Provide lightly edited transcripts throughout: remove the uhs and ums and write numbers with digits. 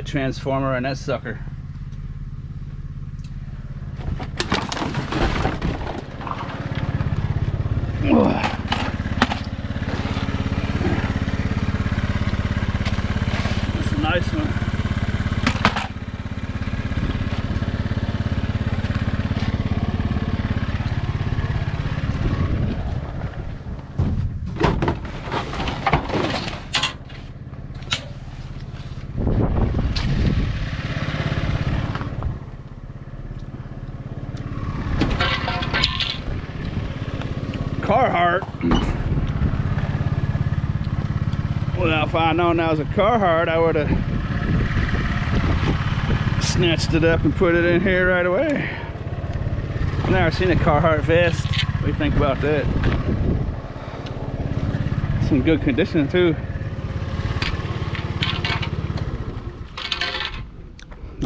a transformer in that sucker. That's a nice one. Carhartt. Well, if I'd known that was a Carhartt, I would have snatched it up and put it in here right away. I've never seen a Carhartt vest. What do you think about that? It's in good condition too.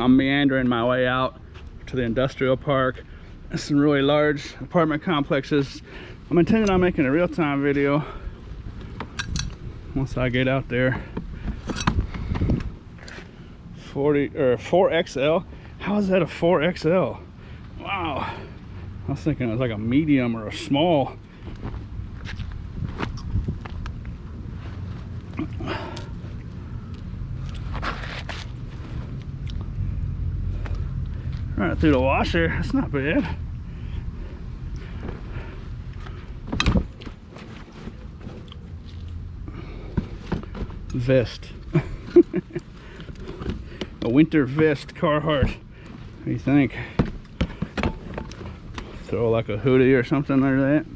I'm meandering my way out to the industrial park. There's some really large apartment complexes. I'm intending on making a real-time video once I get out there. 4XL? How is that a 4XL? Wow. I was thinking it was like a medium or a small. Right through the washer, that's not bad. Vest. A winter vest, Carhartt. What do you think? Throw like a hoodie or something like that.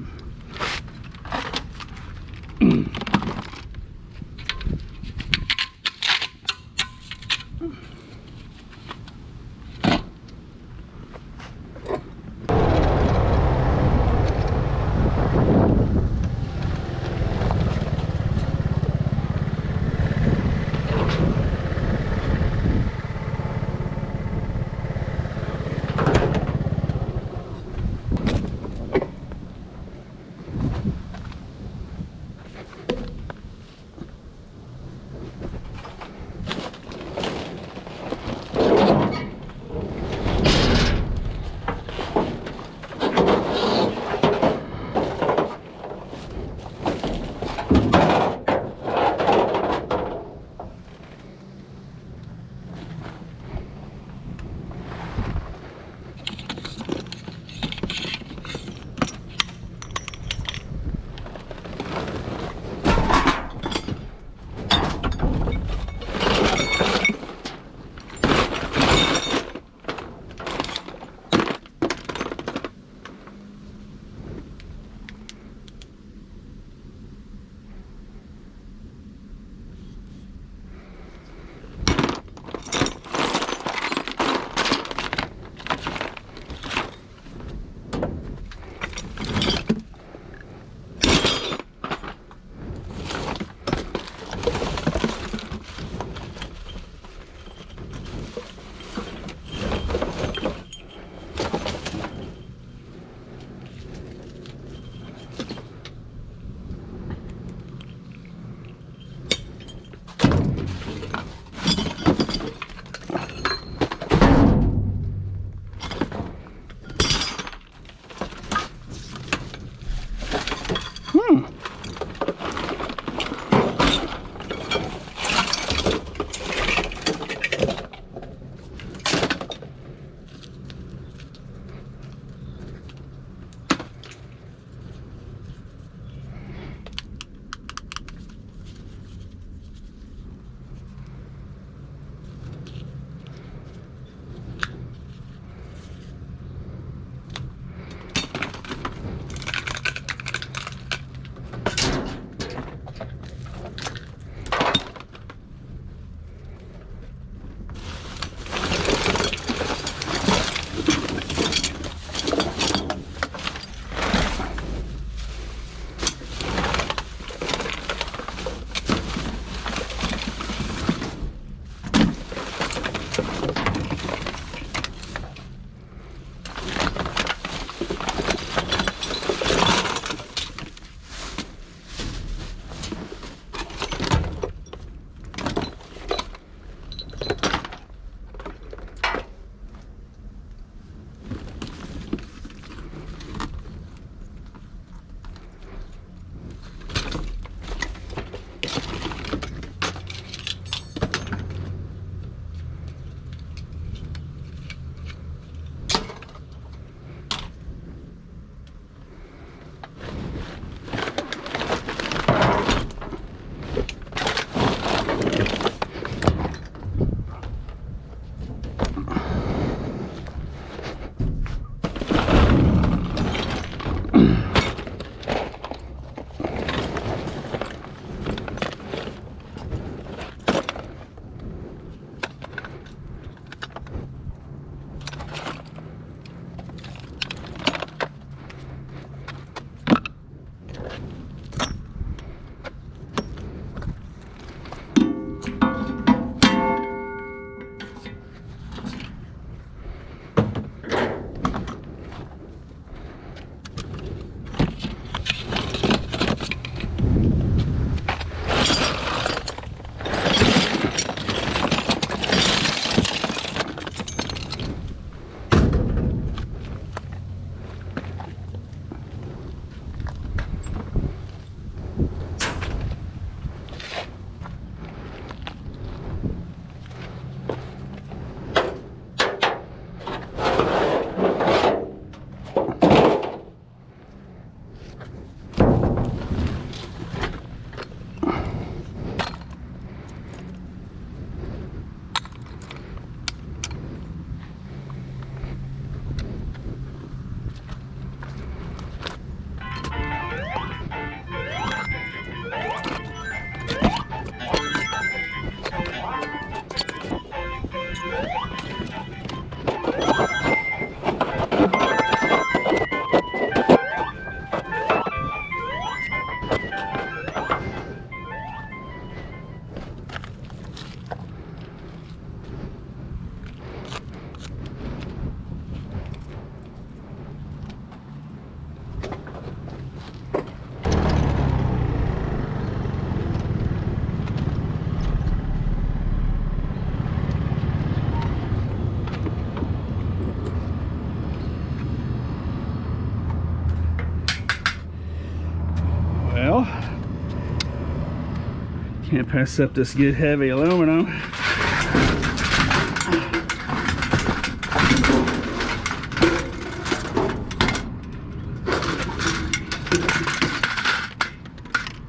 Can't pass up this good heavy aluminum.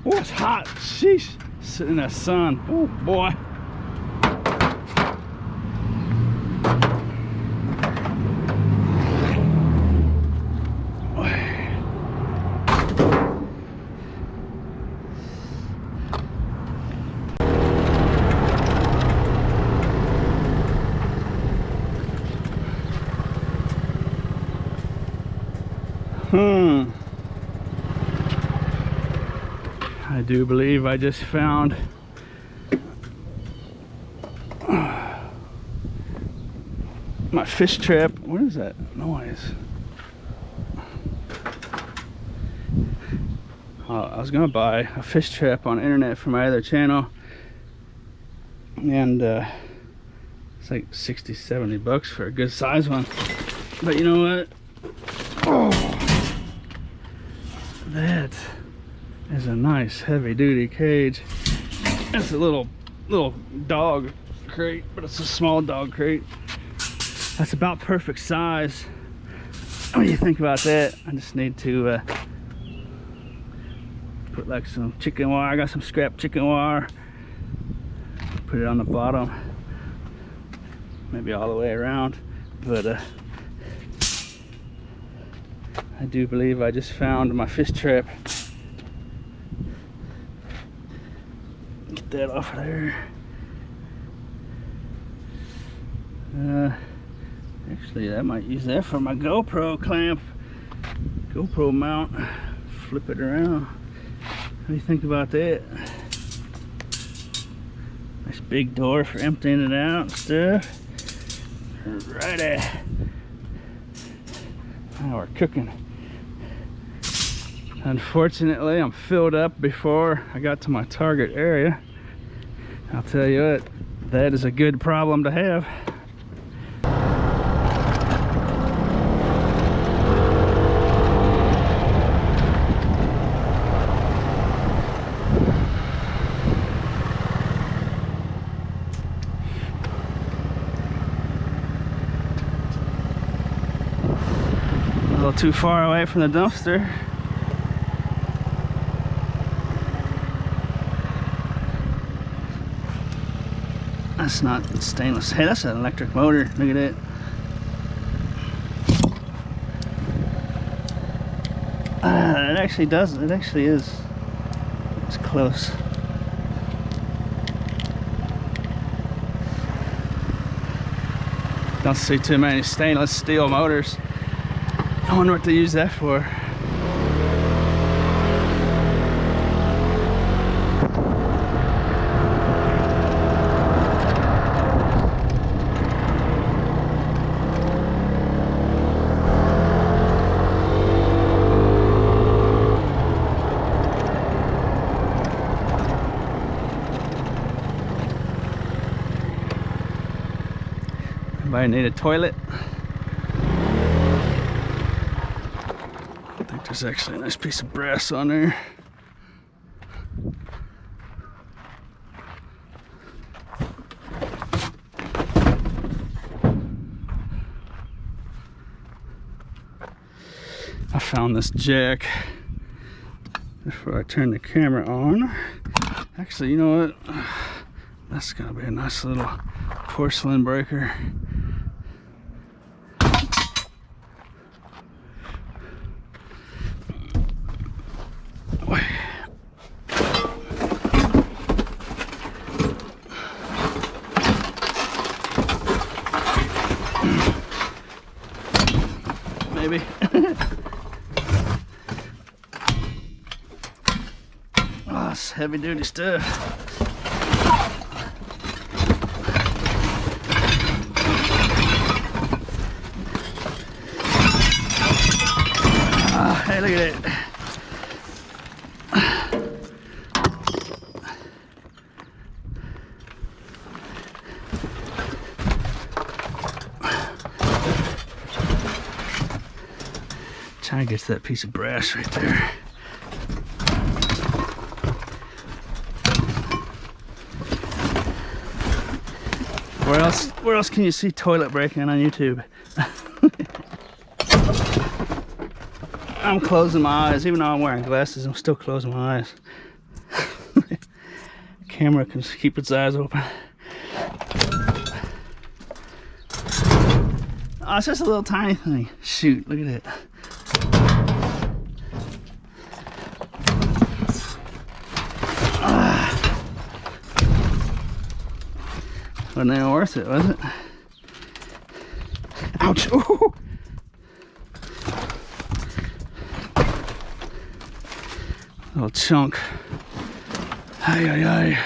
Oh, it's hot. Sheesh. Sitting in that sun. Oh boy. I do believe I just found my fish trap. What is that noise? I was gonna buy a fish trap on the internet for my other channel, and it's like 60-70 bucks for a good size one. But you know what? Oh, that is a nice heavy duty cage. It's a little dog crate, but it's a small dog crate. That's about perfect size. What do you think about that? I just need to put like some chicken wire. I got some scrap chicken wire. Put it on the bottom, maybe all the way around. But I do believe I just found my fish trap. Get that off of there. Actually, I might use that for my GoPro clamp, GoPro mount. Flip it around. What do you think about that? Nice big door for emptying it out and stuff. Righty. Now we're cooking. Unfortunately, I'm filled up before I got to my target area. I'll tell you what, that is a good problem to have. A little too far away from the dumpster. That's not stainless. Hey, that's an electric motor. Look at it. It actually does. It actually is. It's close. Don't see too many stainless steel motors. I wonder what to use that for. Anybody need a toilet? I think there's actually a nice piece of brass on there. I found this jack before I turn the camera on. Actually, you know what? That's gonna be a nice little porcelain breaker. Maybe. Oh, it's heavy duty stuff. Oh, hey, look at it. Trying to get to that piece of brass right there. Where else can you see toilet breaking on YouTube? I'm closing my eyes, even though I'm wearing glasses, I'm still closing my eyes. Camera can keep its eyes open. Oh, it's just a little tiny thing. Shoot, look at it. Wasn't even worth it, was it? Ouch! Ooh. Little chunk. Ay, ay, ay.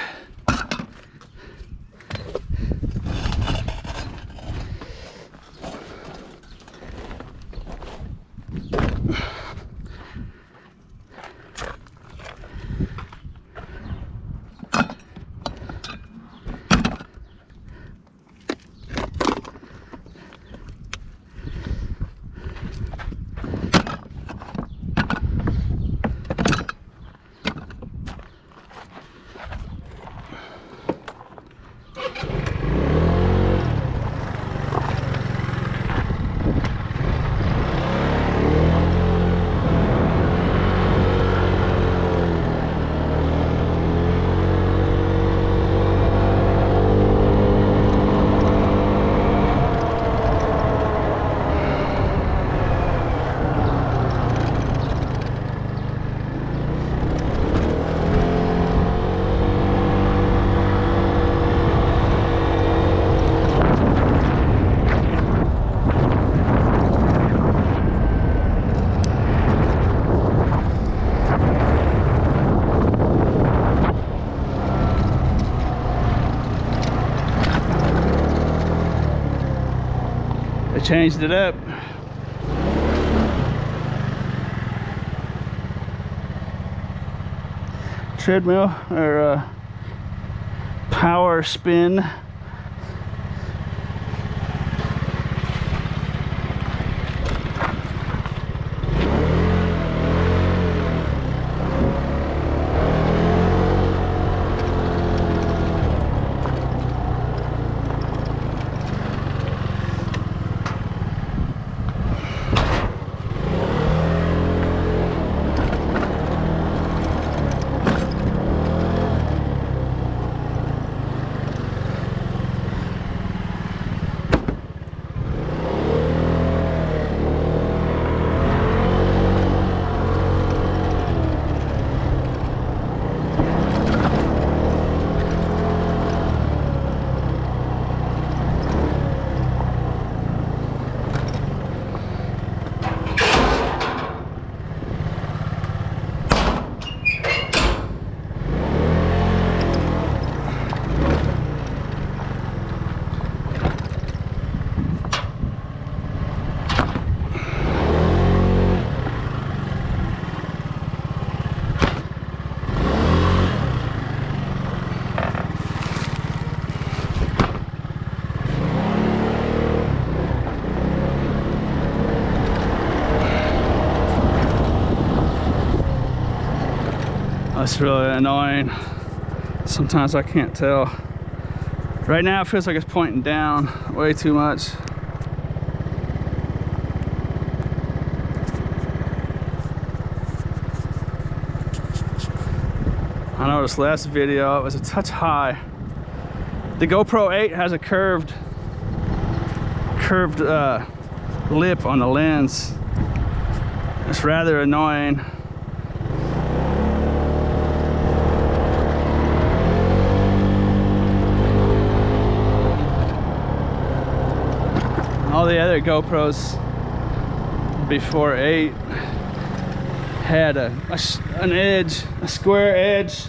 Changed it up. Treadmill or power spin. That's really annoying. Sometimes I can't tell. Right now it feels like it's pointing down way too much. I noticed last video it was a touch high. The GoPro 8 has a curved lip on the lens. It's rather annoying. All the other GoPros before 8 had an edge, a square edge.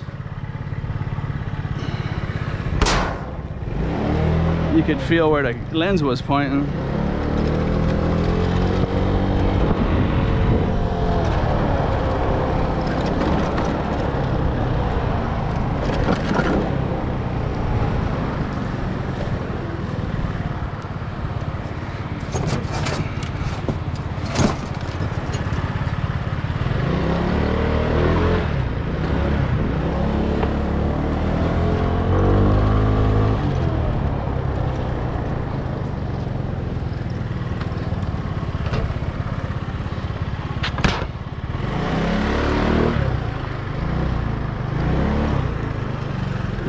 You could feel where the lens was pointing.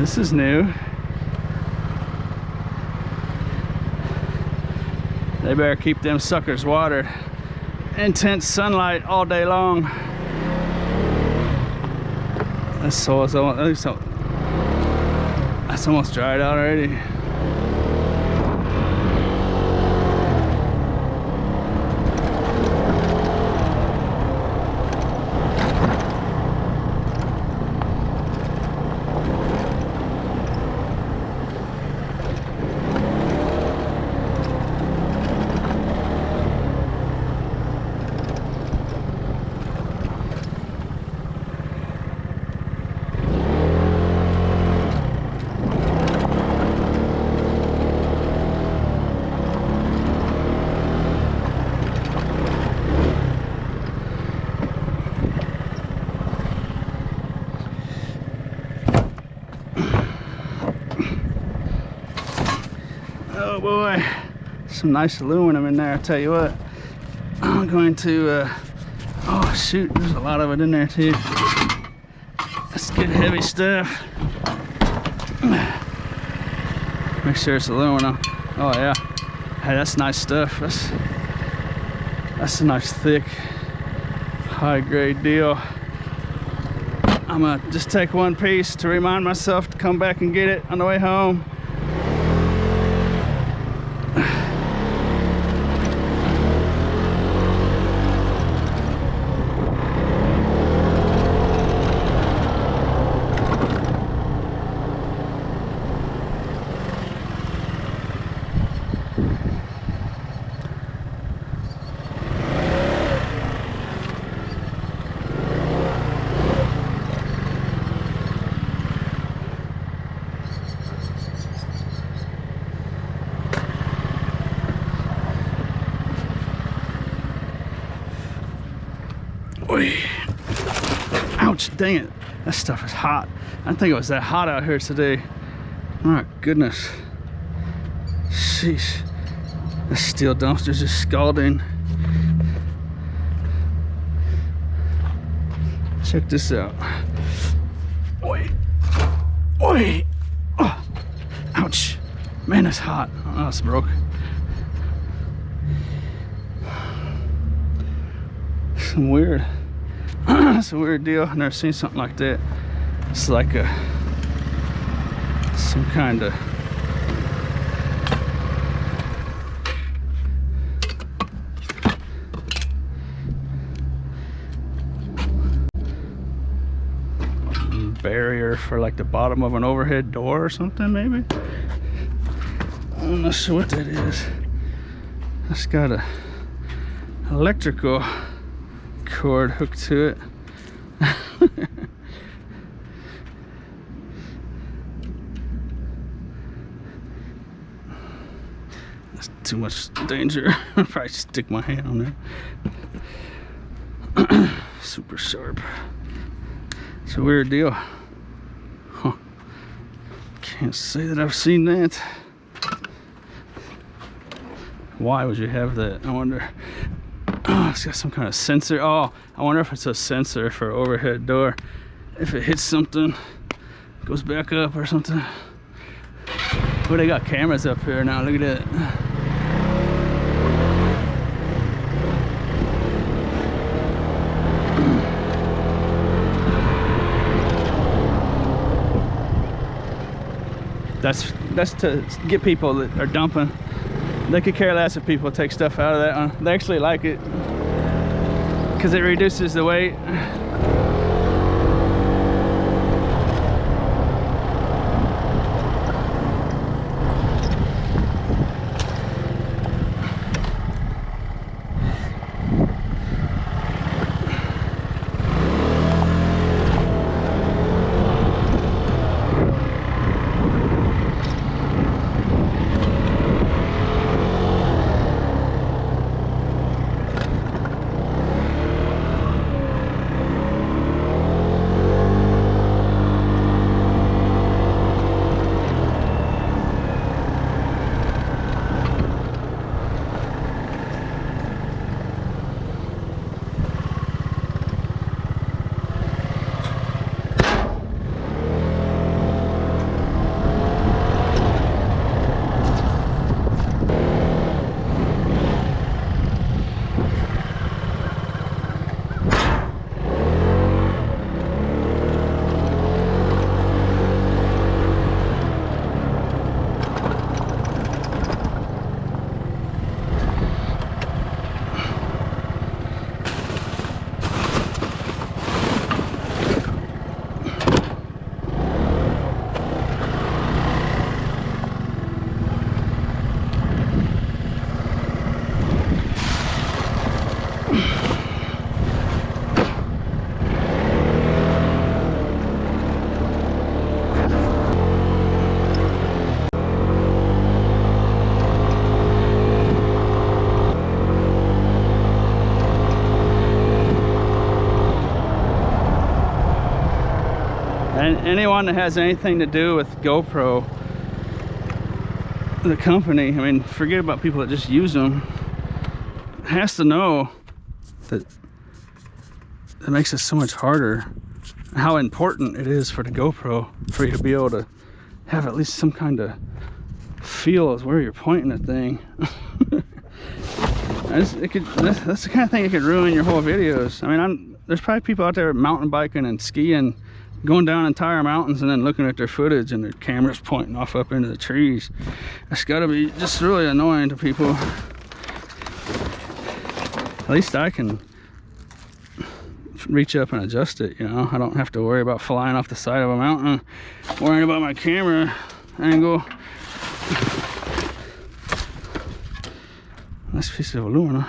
This is new. They better keep them suckers watered. Intense sunlight all day long. This soil's almost, that's almost dried out already. Oh boy, some nice aluminum in there, I tell you what. I'm going to, oh shoot, there's a lot of it in there too. That's good heavy stuff. Make sure it's aluminum. Oh yeah, hey, that's nice stuff. That's a nice thick, high grade deal. I'm gonna just take one piece to remind myself to come back and get it on the way home. Ouch, dang it. That stuff is hot. I didn't think it was that hot out here today. My goodness. Sheesh. The steel dumpster's just scalding. Check this out. Oi. Oi. Oh. Ouch. Man, that's hot. Oh, it's broke. Some weird. That's a weird deal. I've never seen something like that. It's like some kind of barrier for like the bottom of an overhead door or something, maybe. I'm not sure what that is. It's got a electrical cord hooked to it. That's too much danger. I'll probably stick my hand on there. Super sharp. It's a weird deal. Huh. Can't say that I've seen that. Why would you have that? I wonder. Oh, it's got some kind of sensor. Oh, I wonder if it's a sensor for overhead door. If it hits something, it goes back up or something. Oh, they got cameras up here now. Look at that. That's to get people that are dumping. They could care less if people take stuff out of that one. They actually like it because it reduces the weight. And anyone that has anything to do with GoPro, the company, I mean, forget about people that just use them, has to know that it makes it so much harder, how important it is for the GoPro for you to be able to have at least some kind of feel as where you're pointing the thing. That's the kind of thing that could ruin your whole videos. I mean, there's probably people out there mountain biking and skiing, going down entire mountains and then looking at their footage and their cameras pointing off up into the trees. It's got to be just really annoying to people. At least I can reach up and adjust it, you know. I don't have to worry about flying off the side of a mountain, worrying about my camera angle. Nice piece of aluminum.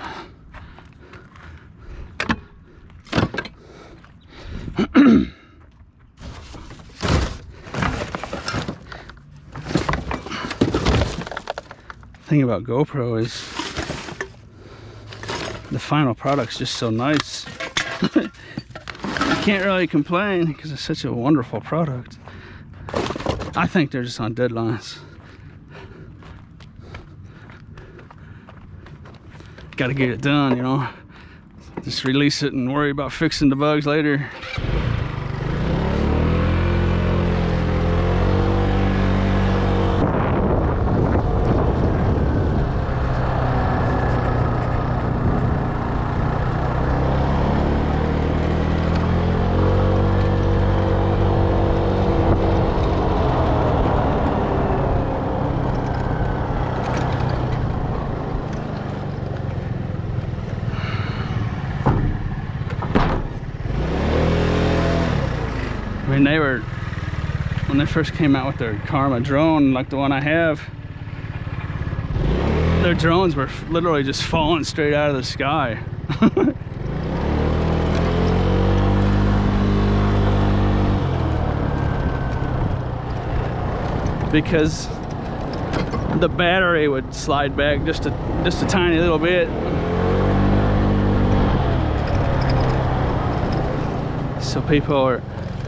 Thing about GoPro is the final product's just so nice. You can't really complain because it's such a wonderful product. I think they're just on deadlines. Got to get it done, you know. Just release it and worry about fixing the bugs later. I mean, when they first came out with their Karma drone, like the one I have, their drones were literally just falling straight out of the sky. Because the battery would slide back just a tiny little bit. So people are,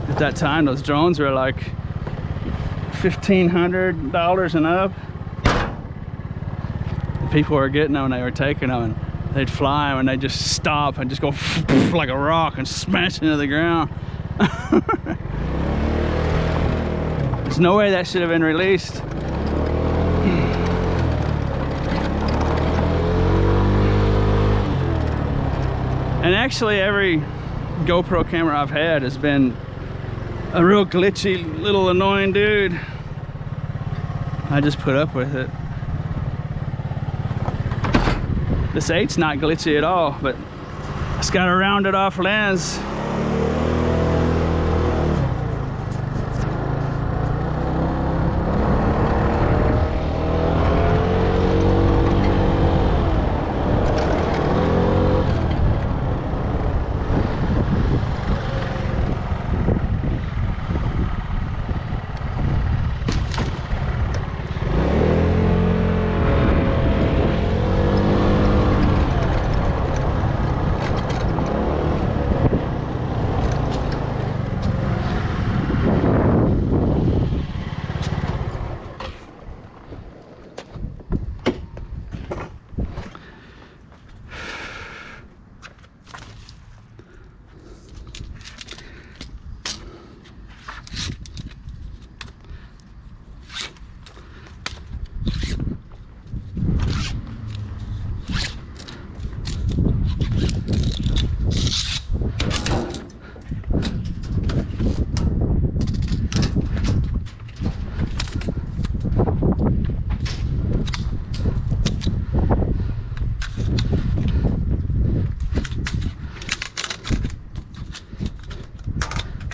at that time, those drones were like $1,500 and up. And people were getting them and they were taking them and they'd fly them and they'd just stop and just go like a rock and smash into the ground. There's no way that should have been released. And actually every GoPro camera I've had has been a real glitchy little annoying dude. I just put up with it. This 8's not glitchy at all, but it's got a rounded off lens.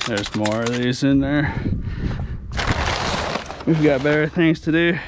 There's more of these in there. We've got better things to do.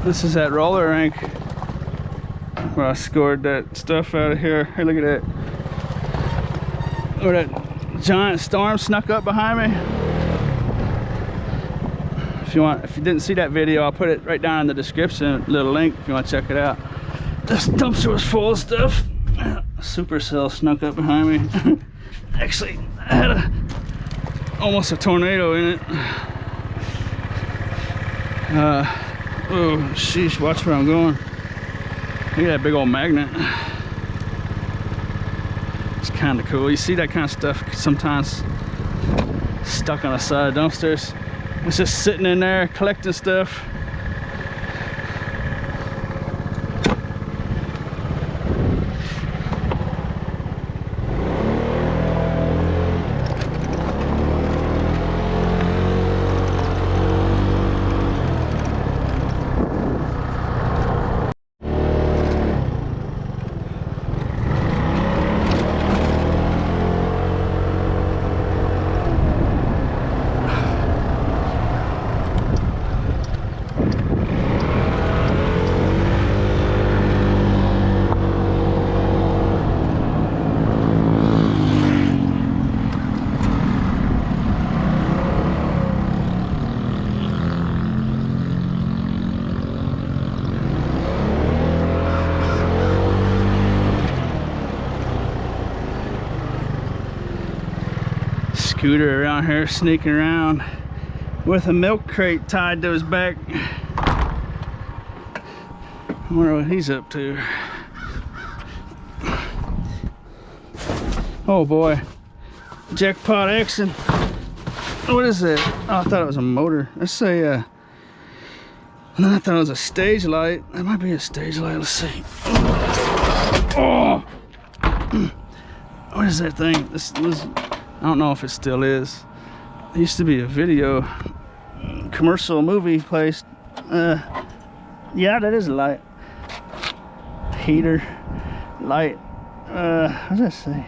This is that roller rink where I scored that stuff out of here. Hey, look at that. Where that giant storm snuck up behind me. If you didn't see that video, I'll put it right down in the description, little link if you want to check it out. This dumpster was full of stuff. Supercell snuck up behind me. Actually, I had almost a tornado in it. Oh, sheesh, watch where I'm going. Look at that big old magnet. It's kind of cool. You see that kind of stuff sometimes stuck on the side of dumpsters. It's just sitting in there collecting stuff. Scooter around here sneaking around with a milk crate tied to his back. I wonder what he's up to. Oh boy, jackpot action. What is it? Oh, I thought it was a motor. Let's say I thought it was a stage light. That might be a stage light. Let's see. Oh, what is that thing? This was, I don't know if it still is. It used to be a video commercial movie place. Yeah, that is a light. Heater light. What does that say?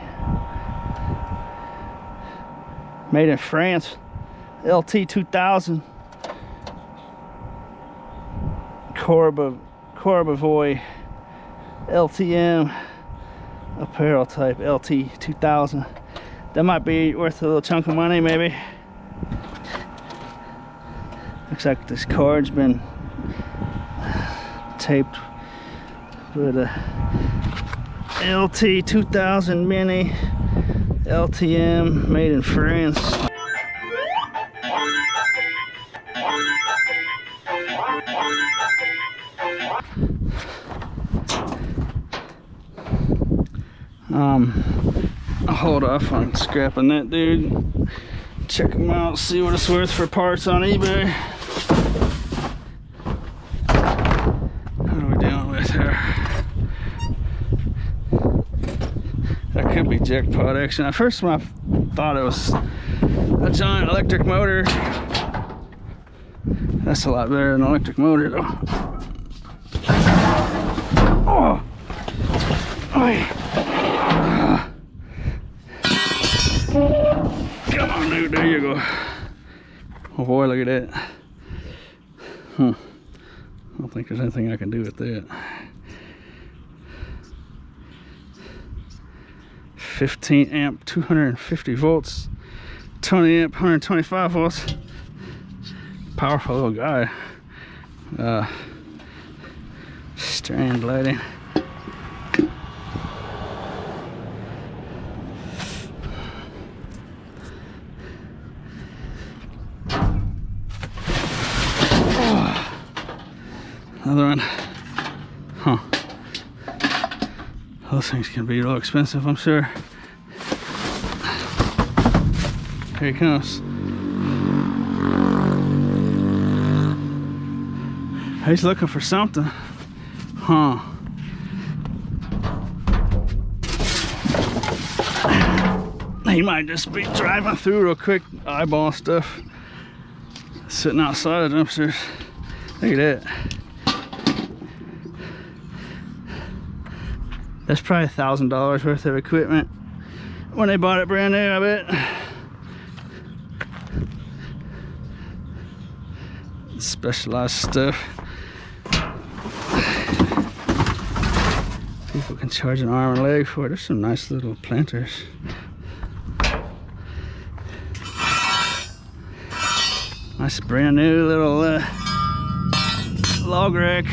Made in France. LT 2000. Courbevoie LTM apparel type LT 2000. That might be worth a little chunk of money, maybe. Looks like this card's been taped with a LT 2000 Mini LTM made in France. I'll hold off on scrapping that, dude. Check them out, see what it's worth for parts on eBay. What are we dealing with here? That could be jackpot action. At first when I thought it was a giant electric motor. That's a lot better than an electric motor though. Oh! Oy. Come on, dude, there you go. Oh boy, look at that. I don't think there's anything I can do with that. 15 amp, 250 volts, 20 amp, 125 volts. Powerful little guy. Strand lighting. Another one. Huh. Those things can be real expensive, I'm sure. Here he comes. He's looking for something. Huh. He might just be driving through real quick, eyeball stuff. Sitting outside the dumpsters. Look at that. That's probably $1,000 worth of equipment when they bought it brand new, I bet. Specialized stuff. People can charge an arm and leg for it. There's some nice little planters. Nice brand new little log rack.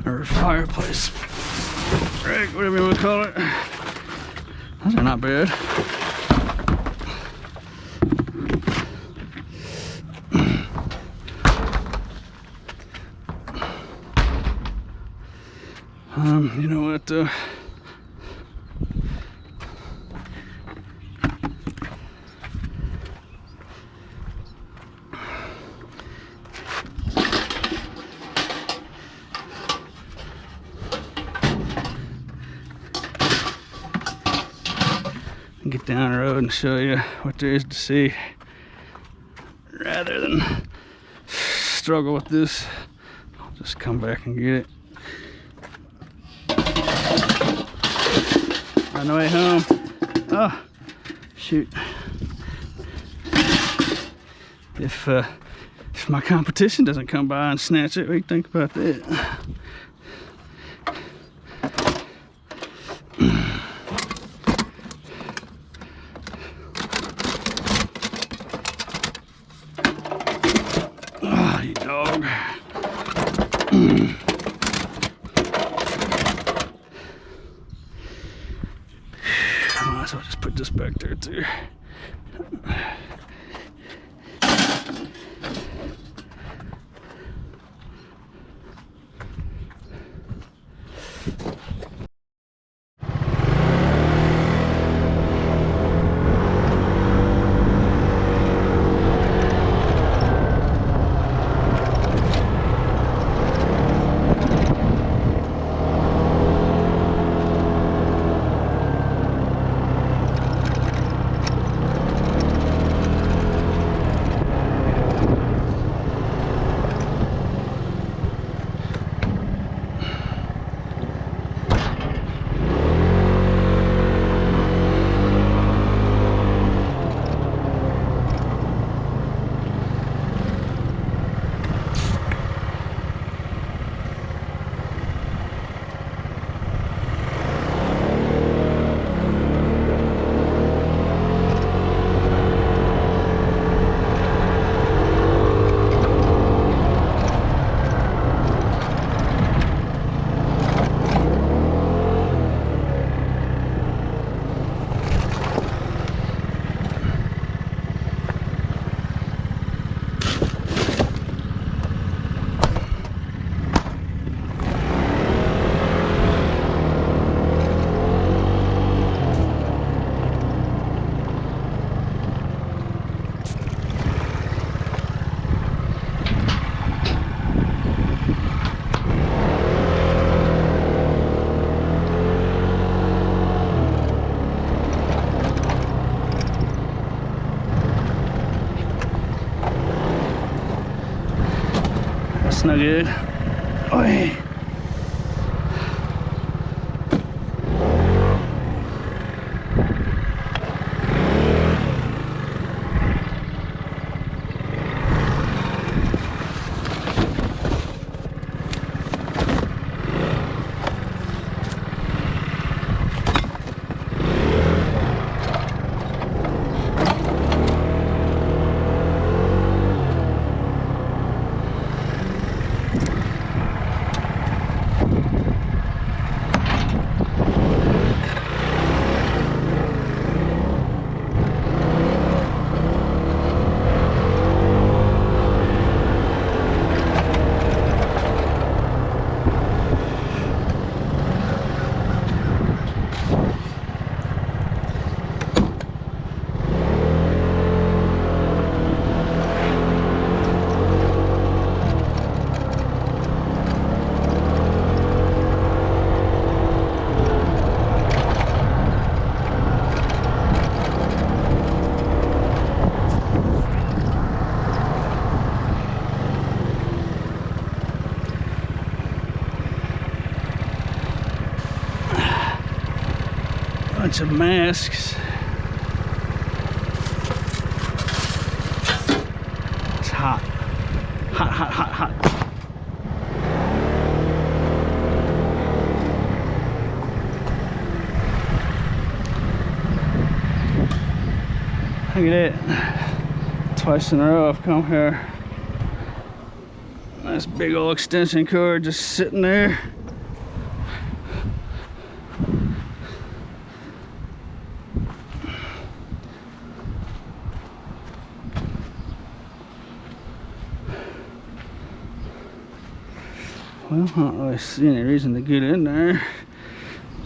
Or fireplace rack, whatever you want to call it. Those are not bad. You know what? Get down the road and show you what there is to see, rather than struggle with this. I'll just come back and get it on the way home. Oh, shoot! If my competition doesn't come by and snatch it, what do you think about that? Dog. I might as well just put this back there too. No good. Oi. Bunch of masks. Hot, hot, hot, hot. Look at it. Twice in a row I've come here. Nice big old extension cord just sitting there. Well, I don't really see any reason to get in there.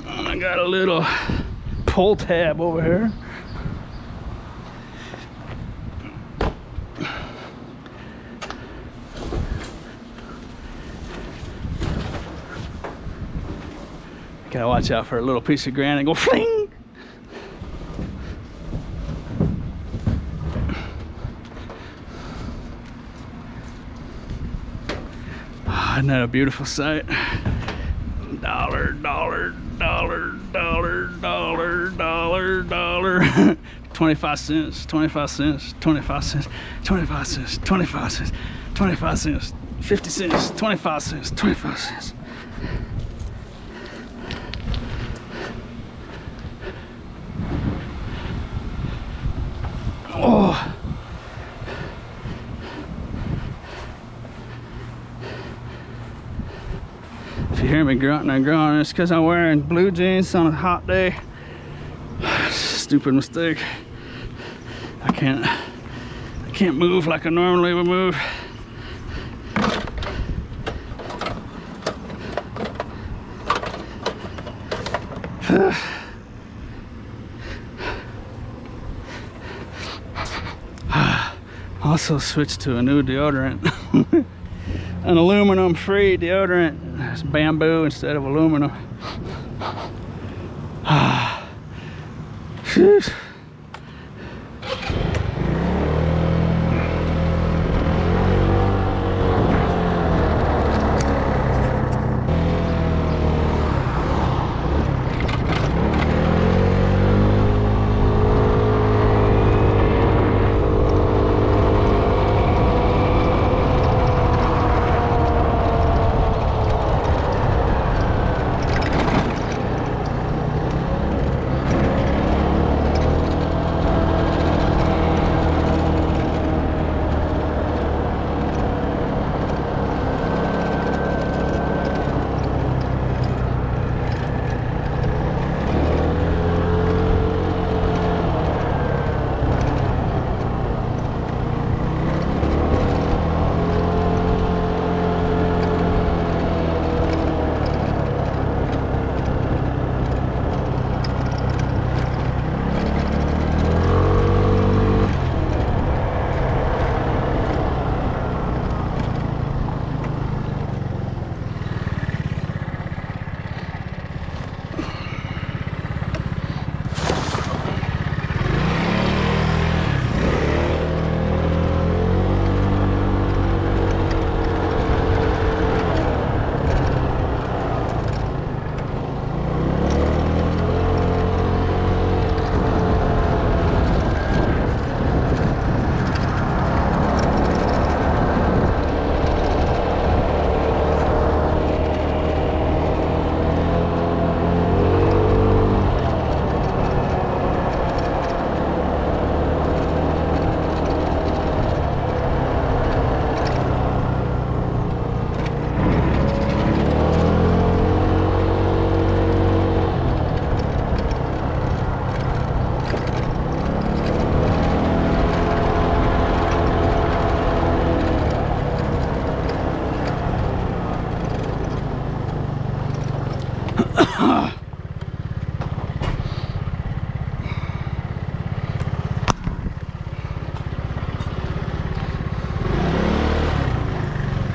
I got a little pull tab over here. Gotta watch out for a little piece of granite and go fling. Oh, isn't that a beautiful sight? Dollar, dollar, dollar, dollar, dollar, dollar, dollar. 25 cents, 25 cents, 25 cents, 25 cents, 25 cents, 25 cents, 50 cents, 25 cents, 25 cents. Oh. If you hear me grunting and groaning, it's because I'm wearing blue jeans on a hot day. Stupid mistake. I can't move like I normally would move. Also switched to a new deodorant. An aluminum free deodorant. It's bamboo instead of aluminum.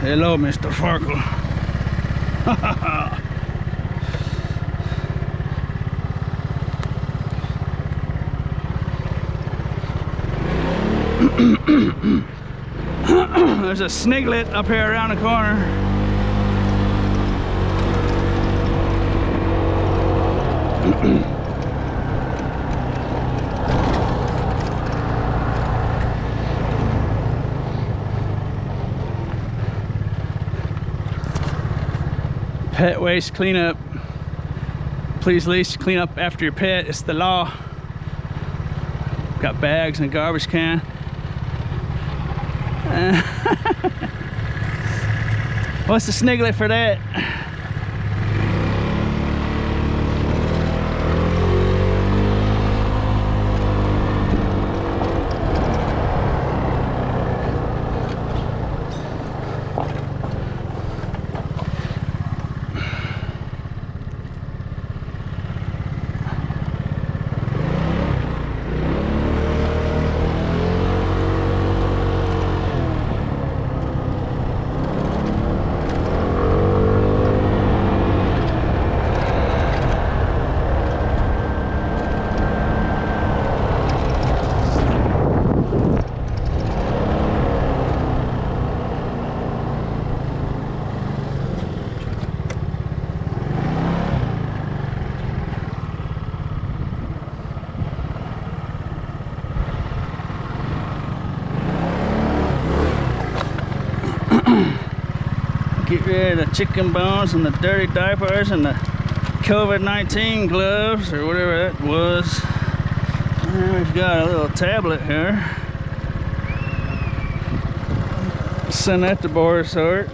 Hello, Mr. Farkel. There's a sniglet up here around the corner. Pet waste cleanup. Please lease clean up after your pet. It's the law. Got bags and a garbage can. What's the sniggly for that? Get rid of the chicken bones and the dirty diapers and the COVID-19 gloves or whatever that was. And we've got a little tablet here. Send that to board sort.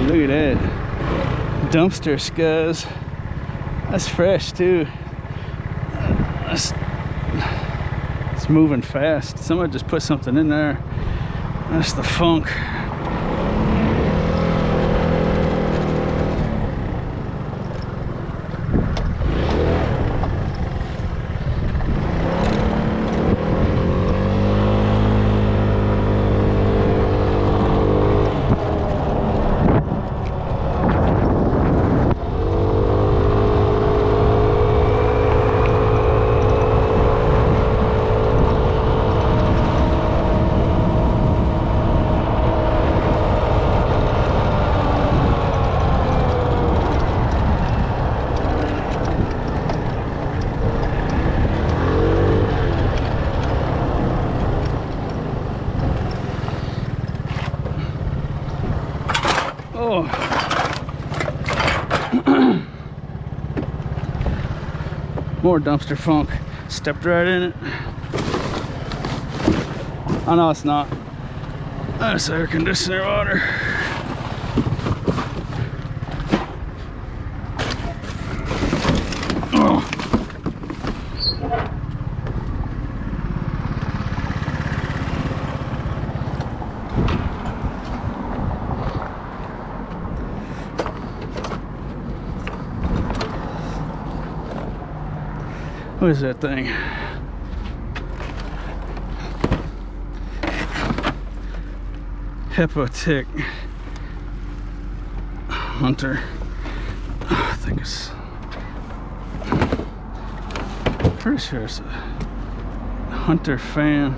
Look at that dumpster scuzz. That's fresh too. It's moving fast. Somebody just put something in there. That's the funk. Oh. More dumpster funk. Stepped right in it. Oh no, it's not. That's air conditioner water. Oh. What is that thing? Hepatic hunter. I think it's pretty sure it's a hunter fan.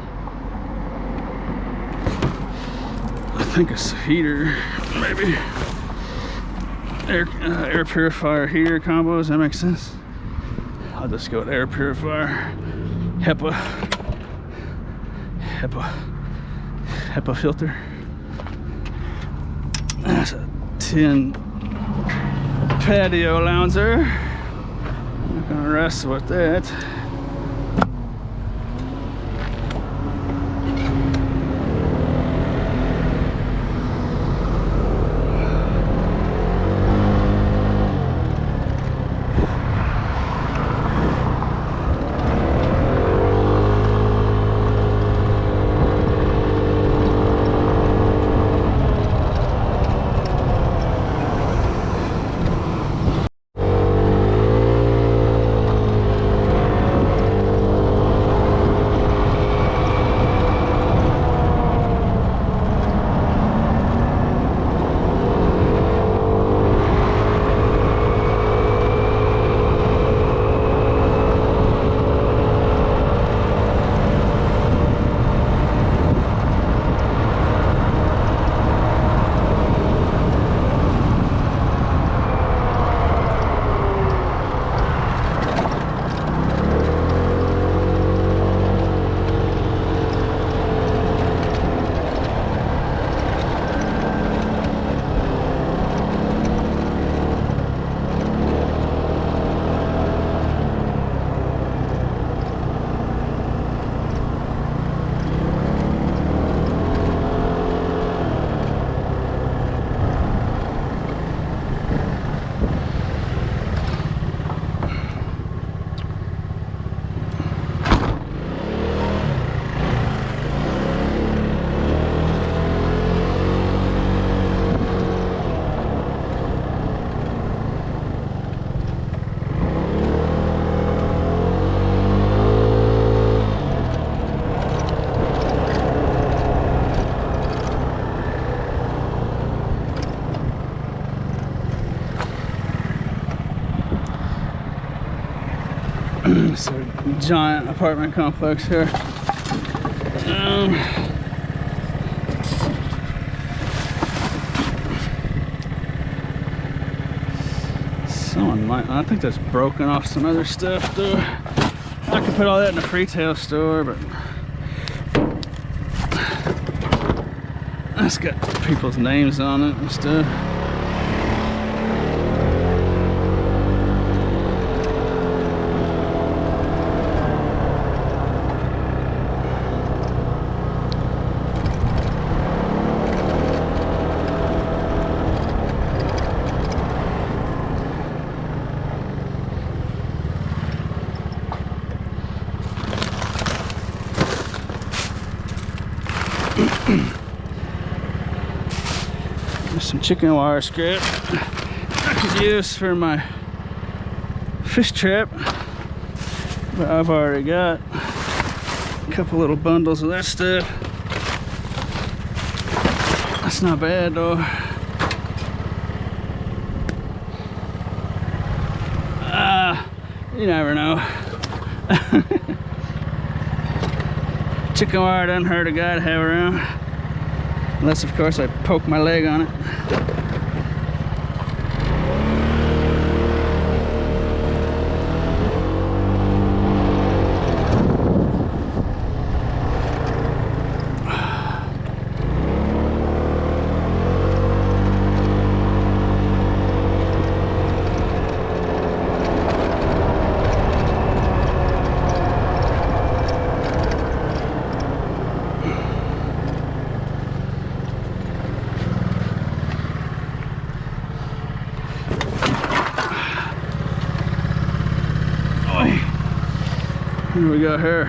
think it's a heater, maybe. Air purifier heater combos, that makes sense. I'll just go with air purifier. HEPA filter. That's a tin patio lounger. I'm not gonna wrestle with that. It's a giant apartment complex here. Someone might, I think that's broken off some other stuff though. I could put all that in a retail store, but that's got people's names on it and stuff. There's some chicken wire scrap I could use for my fish trap, but I've already got a couple little bundles of that stuff. That's not bad though. You never know. Chicken wire doesn't hurt a guy to have around. Unless, of course, I poke my leg on it. What do we got here?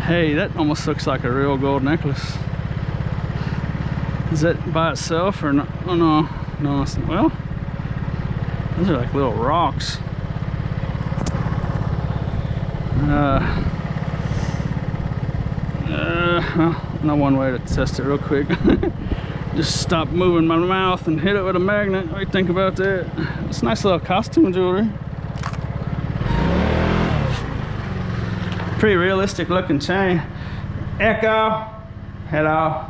Hey, that almost looks like a real gold necklace. Is that by itself or not? Oh no, no, it's not. Well, those are like little rocks. Well, not one way to test it real quick. Just stop moving my mouth and hit it with a magnet. What do you think about that? It's nice little costume jewelry. Pretty realistic looking chain. Echo, hello.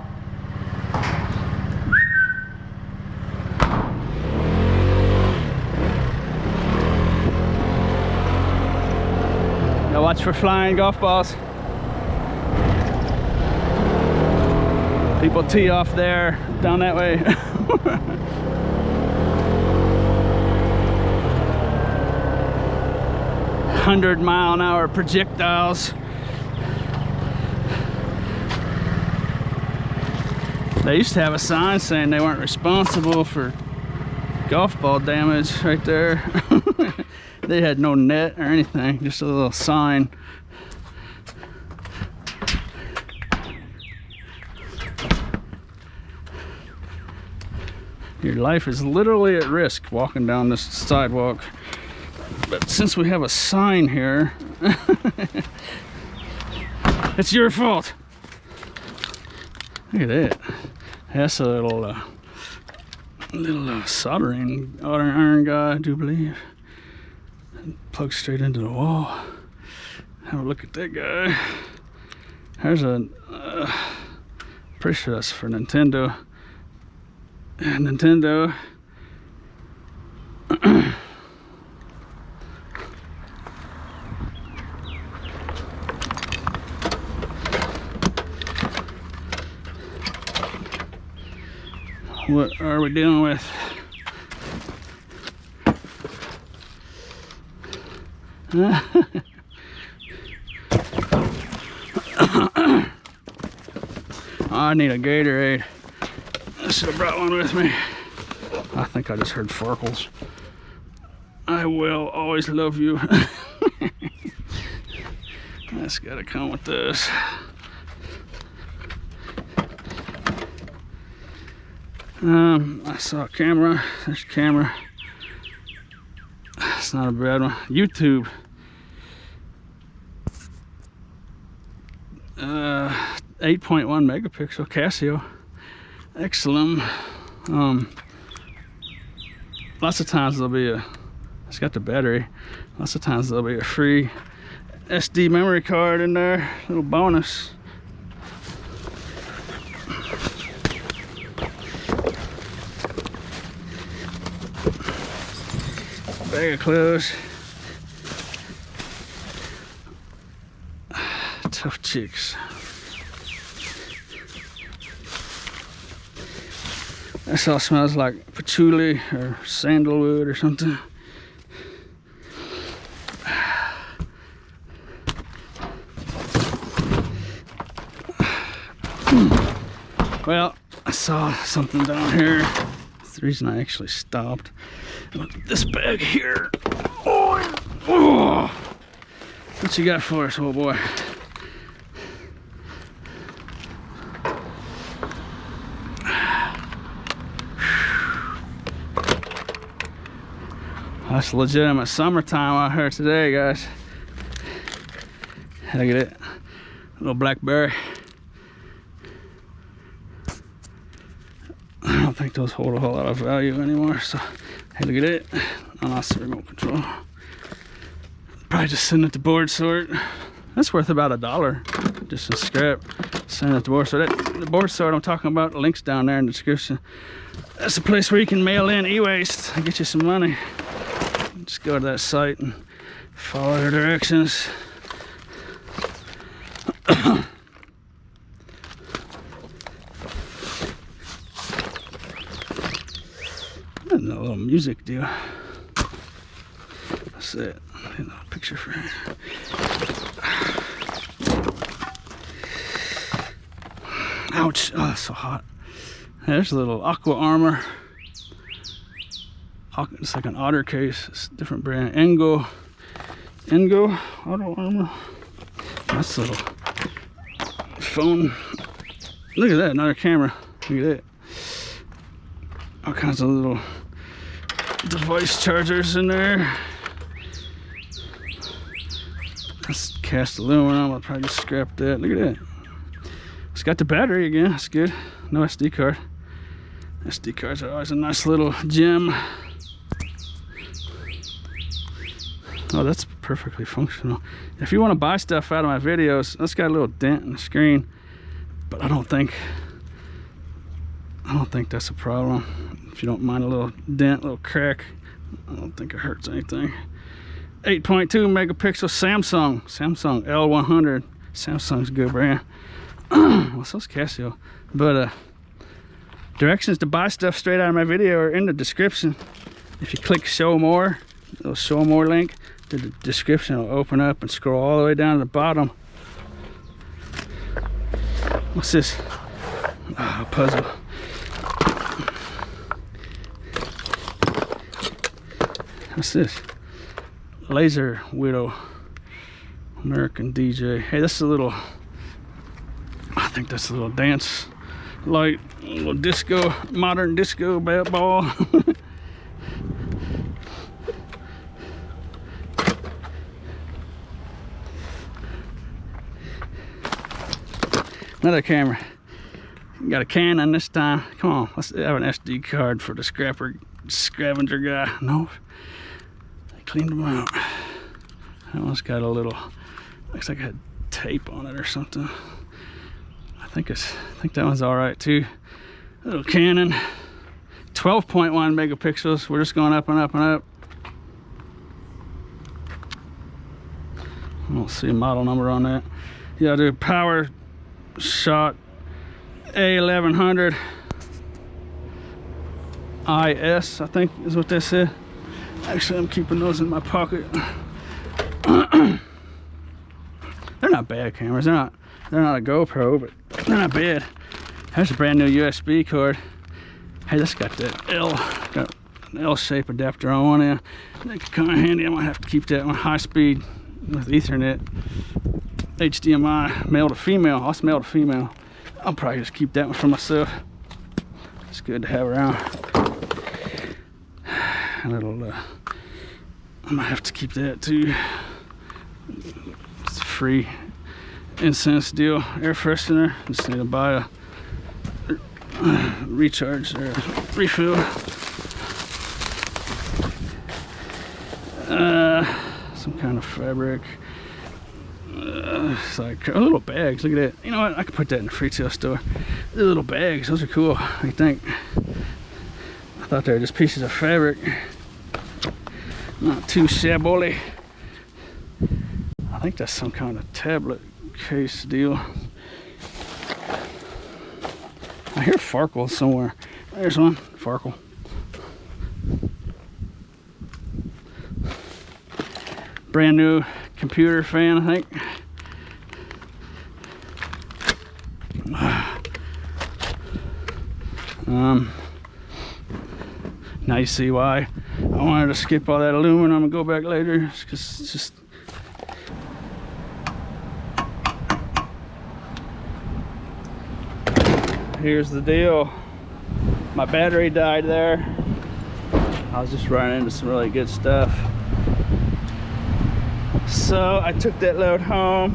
for flying golf balls. People tee off there, down that way. 100-mile-an-hour projectiles. They used to have a sign saying they weren't responsible for golf ball damage right there. They had no net or anything, just a little sign. Your life is literally at risk walking down this sidewalk. But since we have a sign here, it's your fault. Look at that. That's a little soldering iron guy, I do believe. Plugs straight into the wall. Have a look at that guy. There's a pretty sure that's for Nintendo. Nintendo. What are we dealing with? I need a Gatorade. I should have brought one with me. I think I just heard Farkel's. I will always love you. That's gotta come with this. I saw a camera. There's a camera. It's not a bad one. YouTube. 8.1 megapixel Casio. Excellent. Lots of times there'll be it's got the battery. Lots of times there'll be a free SD memory card in there. Little bonus. Bag of clothes. Tough chicks. This all smells like patchouli or sandalwood or something. Well, I saw something down here. That's the reason I actually stopped. This bag here. Oh, what you got for us, old boy? That's legitimate summertime out here today, guys. Look at it. A little blackberry. I don't think those hold a whole lot of value anymore, so hey, look at it. Oh, that's the remote control. Probably just send it to board sort. That's worth about $1 just in scrap. Send it to board sort. The board sort I'm talking about, the link's down there in the description. That's a place where you can mail in e-waste and get you some money. Just go to that site and follow their directions. A little music deal. That's it. A little picture frame. Ouch! Oh, that's so hot. There's a little Aqua Armor. It's like an otter case. It's a different brand. Engo Auto Armor. That's a little phone. Look at that, another camera. Look at that. All kinds of little device chargers in there. That's cast aluminum. I'll probably just scrap that. Look at that. It's got the battery again. That's good. No SD card. SD cards are always a nice little gem. Oh, that's perfectly functional. If you want to buy stuff out of my videos, that's got a little dent in the screen, but I don't think that's a problem. If you don't mind a little dent, a little crack, I don't think it hurts anything. 8.2 megapixel Samsung L100. Samsung's a good brand. Well, so's Casio. But directions to buy stuff straight out of my video are in the description. If you click show more, the show more link, the description will open up and scroll all the way down to the bottom. What's this? Oh, puzzle. What's this? Laser Widow. American DJ. Hey, this is a little, I think that's a little dance light, a little disco, modern disco bat ball. Another camera. Got a Canon this time. Come on, let's have an SD card for the scavenger guy. No, I cleaned them out. That one's got a little, looks like it had tape on it or something. I think that one's all right too. Little Canon, 12.1 megapixels. We're just going up and up and up. I don't see a model number on that. Yeah, I do power shot A1100 IS, I think is what that said. Actually, I'm keeping those in my pocket. They're not bad cameras. They're not a GoPro, but they're not bad. There's a brand new USB cord. Hey, this got that got an L-shaped adapter on one end. That could come in handy. I might have to keep that one high speed with Ethernet. HDMI, male to female. That's male to female. I'll probably just keep that one for myself. It's good to have around. A little, I might have to keep that too. It's a free incense deal. Air freshener. Just need to buy a recharge or refill. Some kind of fabric. It's like little bags. Look at that. You know what? I could put that in the retail store. The little bags. Those are cool. What do you think? I thought they were just pieces of fabric. Not too shabby. I think that's some kind of tablet case deal. I hear Farkel somewhere. There's one. Farkel. Brand new computer fan, I think. Now you see why I wanted to skip all that aluminum and go back later, because it's just here's the deal. My battery died there. I was just running into some really good stuff. So I took that load home,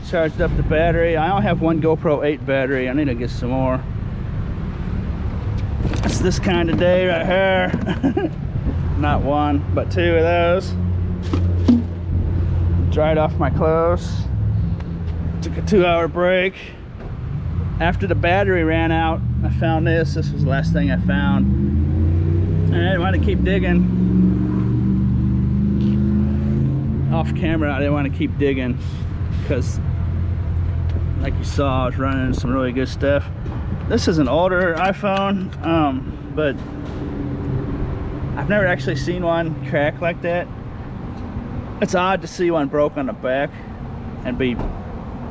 charged up the battery. I only have one GoPro 8 battery. I need to get some more. It's this kind of day right here. Not one, but two of those. Dried off my clothes. Took a 2-hour break. After the battery ran out, I found this. This was the last thing I found. And I didn't want to keep digging. Off camera, I didn't want to keep digging because, like you saw, I was running into some really good stuff. This is an older iPhone, but I've never actually seen one crack like that. It's odd to see one broke on the back and be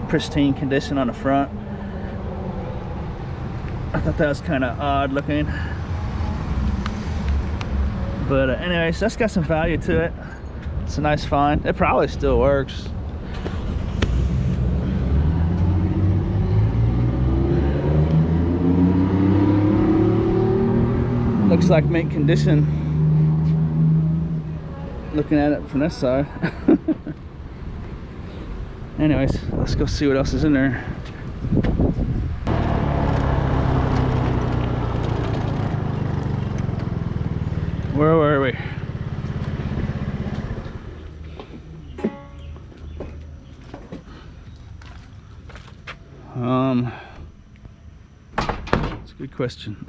pristine condition on the front. I thought that was kind of odd looking. But anyways, that's got some value to it. It's a nice find. It probably still works. Looks like mint condition. Looking at it from this side. Anyways, let's go see what else is in there. Where were we? That's a good question.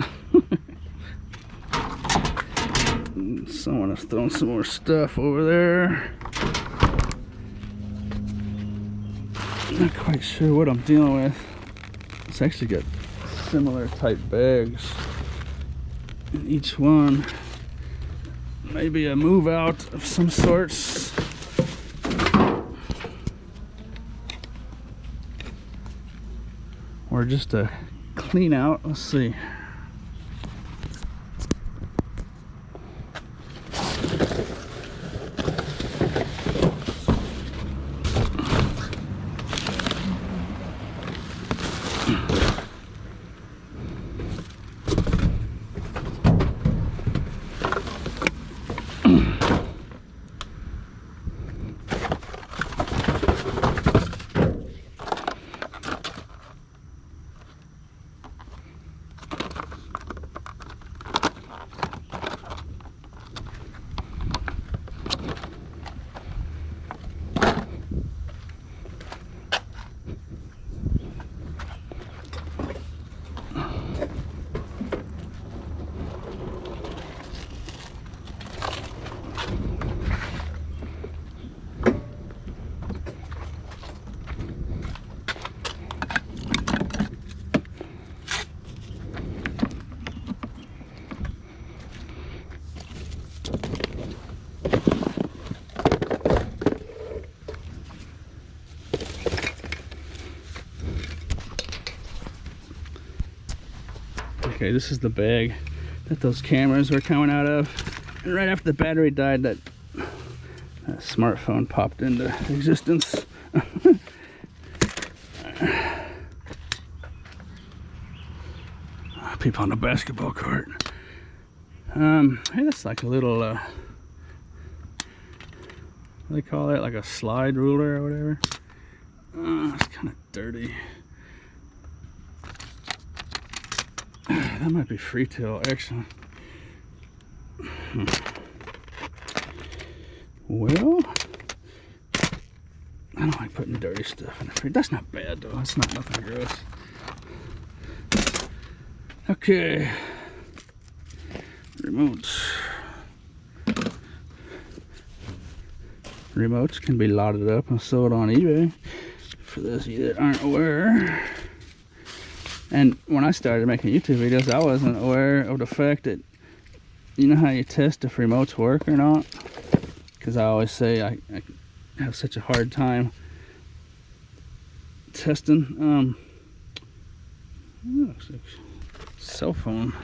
Someone has thrown some more stuff over there. Not quite sure what I'm dealing with. It's actually got similar type bags in each one. Maybe a move out of some sorts. Or just a clean out. Let's see. Okay, this is the bag that those cameras were coming out of. And right after the battery died, that smartphone popped into existence. People on the basketball court. Hey, that's like a little, what do they call that? Like a slide ruler or whatever. It's kind of dirty. That might be free-tail action. Well, I don't like putting dirty stuff in the fridge. That's not bad though. That's not nothing gross. Okay. Remotes. Remotes can be lotted up and sold on eBay. For those of you that aren't aware. And when I started making YouTube videos, I wasn't aware of the fact that, you know how you test if remotes work or not? Because I always say I have such a hard time testing. Looks like cell phone.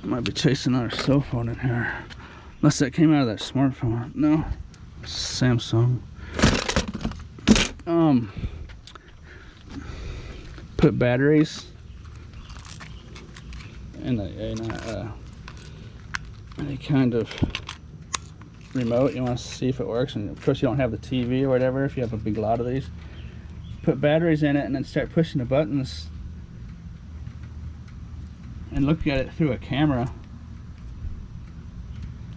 I might be chasing our cell phone in here. Unless that came out of that smartphone. No, Samsung. Put batteries in any kind of remote. You want to see if it works, and of course you don't have the TV or whatever if you have a big lot of these. Put batteries in it and then start pushing the buttons and look at it through a camera,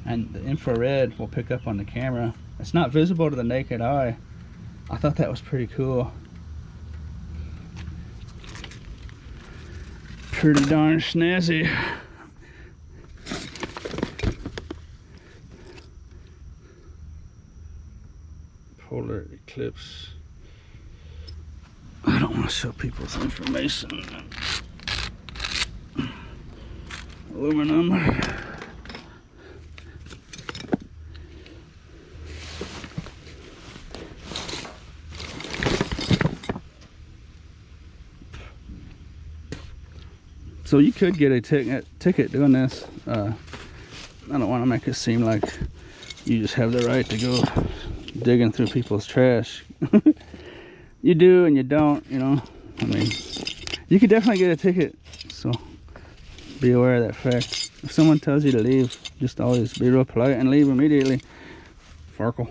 and the infrared will pick up on the camera. It's not visible to the naked eye. I thought that was pretty cool. Pretty darn snazzy. Polar eclipse. I don't want to show people's information. Aluminum. So you could get a ticket doing this. I don't want to make it seem like you just have the right to go digging through people's trash. You do and you don't, you know. I mean, you could definitely get a ticket, so be aware of that fact. If someone tells you to leave, just always be real polite and leave immediately. Farkel.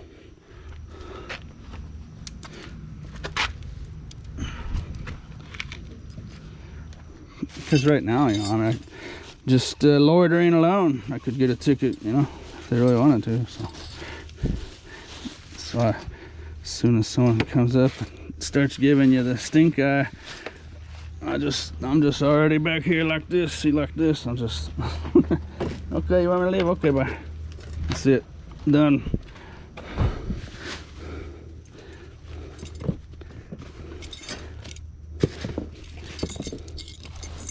Because right now, you know, I mean, just loitering alone, I could get a ticket, you know, if they really wanted to. So as soon as someone comes up and starts giving you the stink eye, I'm just already back here like this. See, like this. I'm just okay. You want me to leave? Okay, bye. That's it. Done.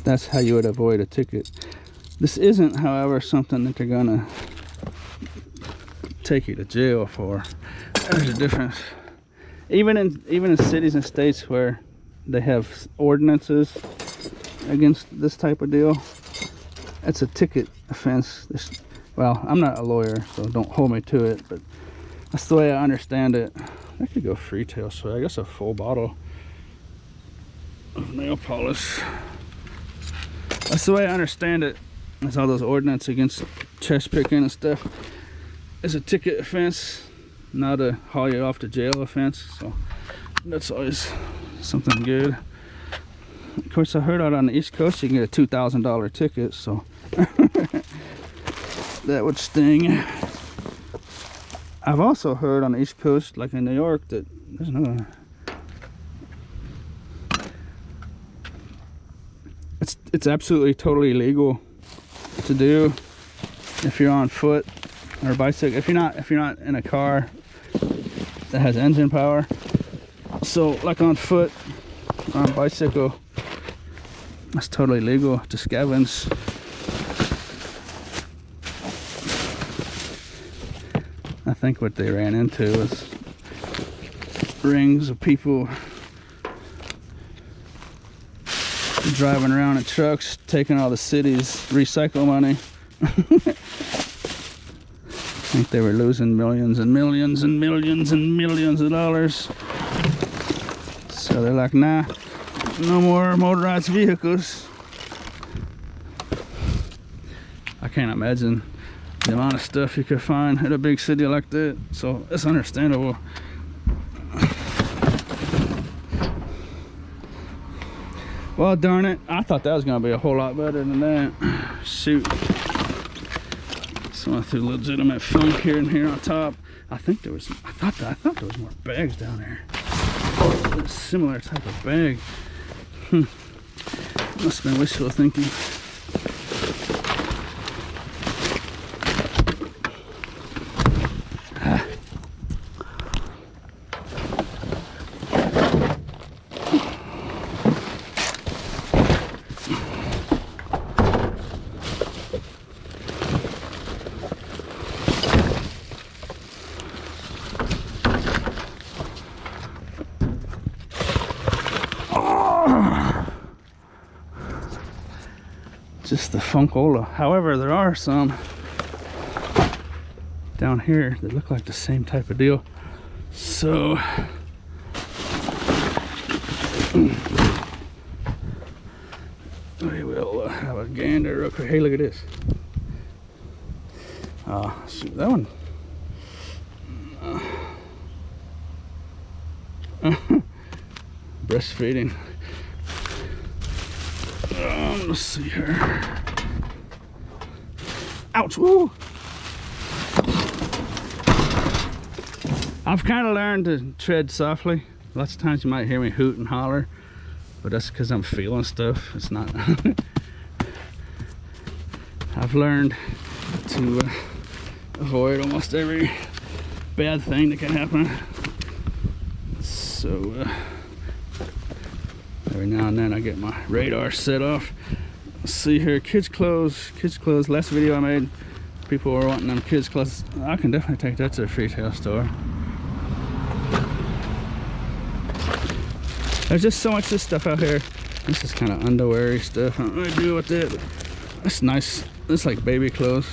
That's how you would avoid a ticket. This isn't, however, something that they're gonna take you to jail for. There's a difference. Even in cities and states where they have ordinances against this type of deal, it's a ticket offense. Well, I'm not a lawyer, so don't hold me to it, but that's the way I understand it. I could go retail, so I guess a full bottle of nail polish. That's the way I understand it. That's all those ordinances against chest picking and stuff. It's a ticket offense, not a haul you off to jail offense. So that's always something good. Of course, I heard out on the East Coast you can get a $2,000 ticket, so that would sting. I've also heard on the East Coast, like in New York, that there's no. It's absolutely totally legal to do if you're on foot or bicycle. If you're not in a car that has engine power. So like on foot or on bicycle, that's totally legal to scavenge. I think what they ran into was rings of people driving around in trucks, taking all the city's recycle money. I think they were losing millions and millions and millions and millions of dollars. So they're like, nah, no more motorized vehicles. I can't imagine the amount of stuff you could find in a big city like that. So it's understandable. Well, darn it, I thought that was gonna be a whole lot better than that. Shoot. So I threw legitimate funk here and here on top. I thought there was more bags down there. A similar type of bag. Must have been wishful thinking. Just the funkola. However, there are some down here that look like the same type of deal. So we will have a gander real quick. Hey, look at this. Shoot, that one. Breastfeeding. Let's see here. Ouch! Woo! I've kind of learned to tread softly. Lots of times you might hear me hoot and holler, but that's because I'm feeling stuff. It's not. I've learned to avoid almost every bad thing that can happen. So every now and then I get my radar set off. Let's see here, kids clothes. Last video I made, people were wanting them kids clothes. I can definitely take that to a retail store. There's just so much of this stuff out here. This is kind of underwear-y stuff. I don't know what to do with it. That's nice. It's like baby clothes.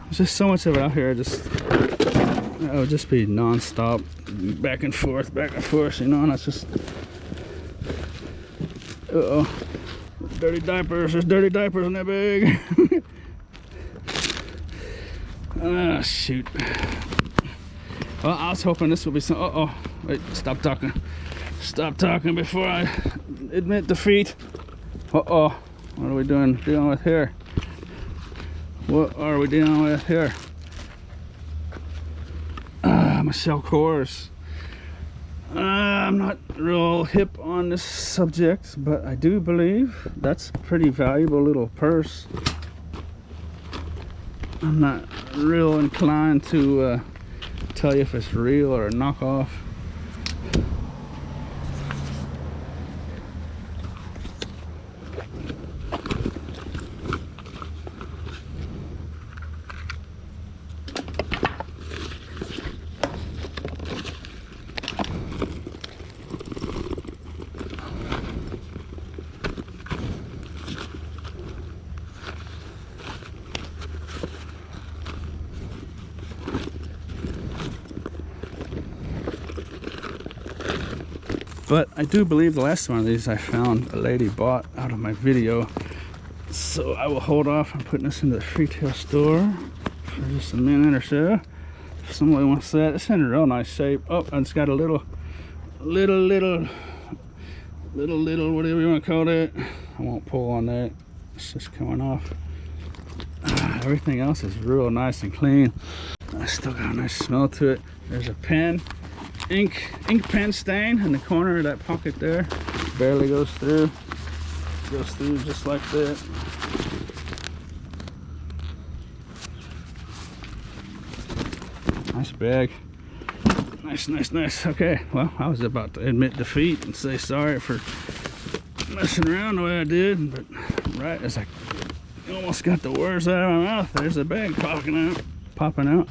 There's just so much of it out here. It would just be non-stop, back and forth, you know, and that's just, dirty diapers. There's dirty diapers in that bag. Ah, shoot. Well, I was hoping this would be some, wait, stop talking before I admit defeat. What are we dealing with here? What are we dealing with here? Michelle Kors. I'm not real hip on this subject, but I do believe that's a pretty valuable little purse. I'm not real inclined to tell you if it's real or a knockoff. But I do believe the last one of these I found a lady bought out of my video. So I will hold off on putting this into the retail store for just a minute or so. If somebody wants that, it's in a real nice shape. Oh, and it's got a little, whatever you want to call it. I won't pull on that. It's just coming off. Everything else is real nice and clean. I still got a nice smell to it. There's a pen. Ink pen stain in the corner of that pocket there. Barely goes through. Goes through just like that. Nice bag. Nice. Okay, well, I was about to admit defeat and say sorry for messing around the way I did, but right as I almost got the words out of my mouth, there's a bag popping out.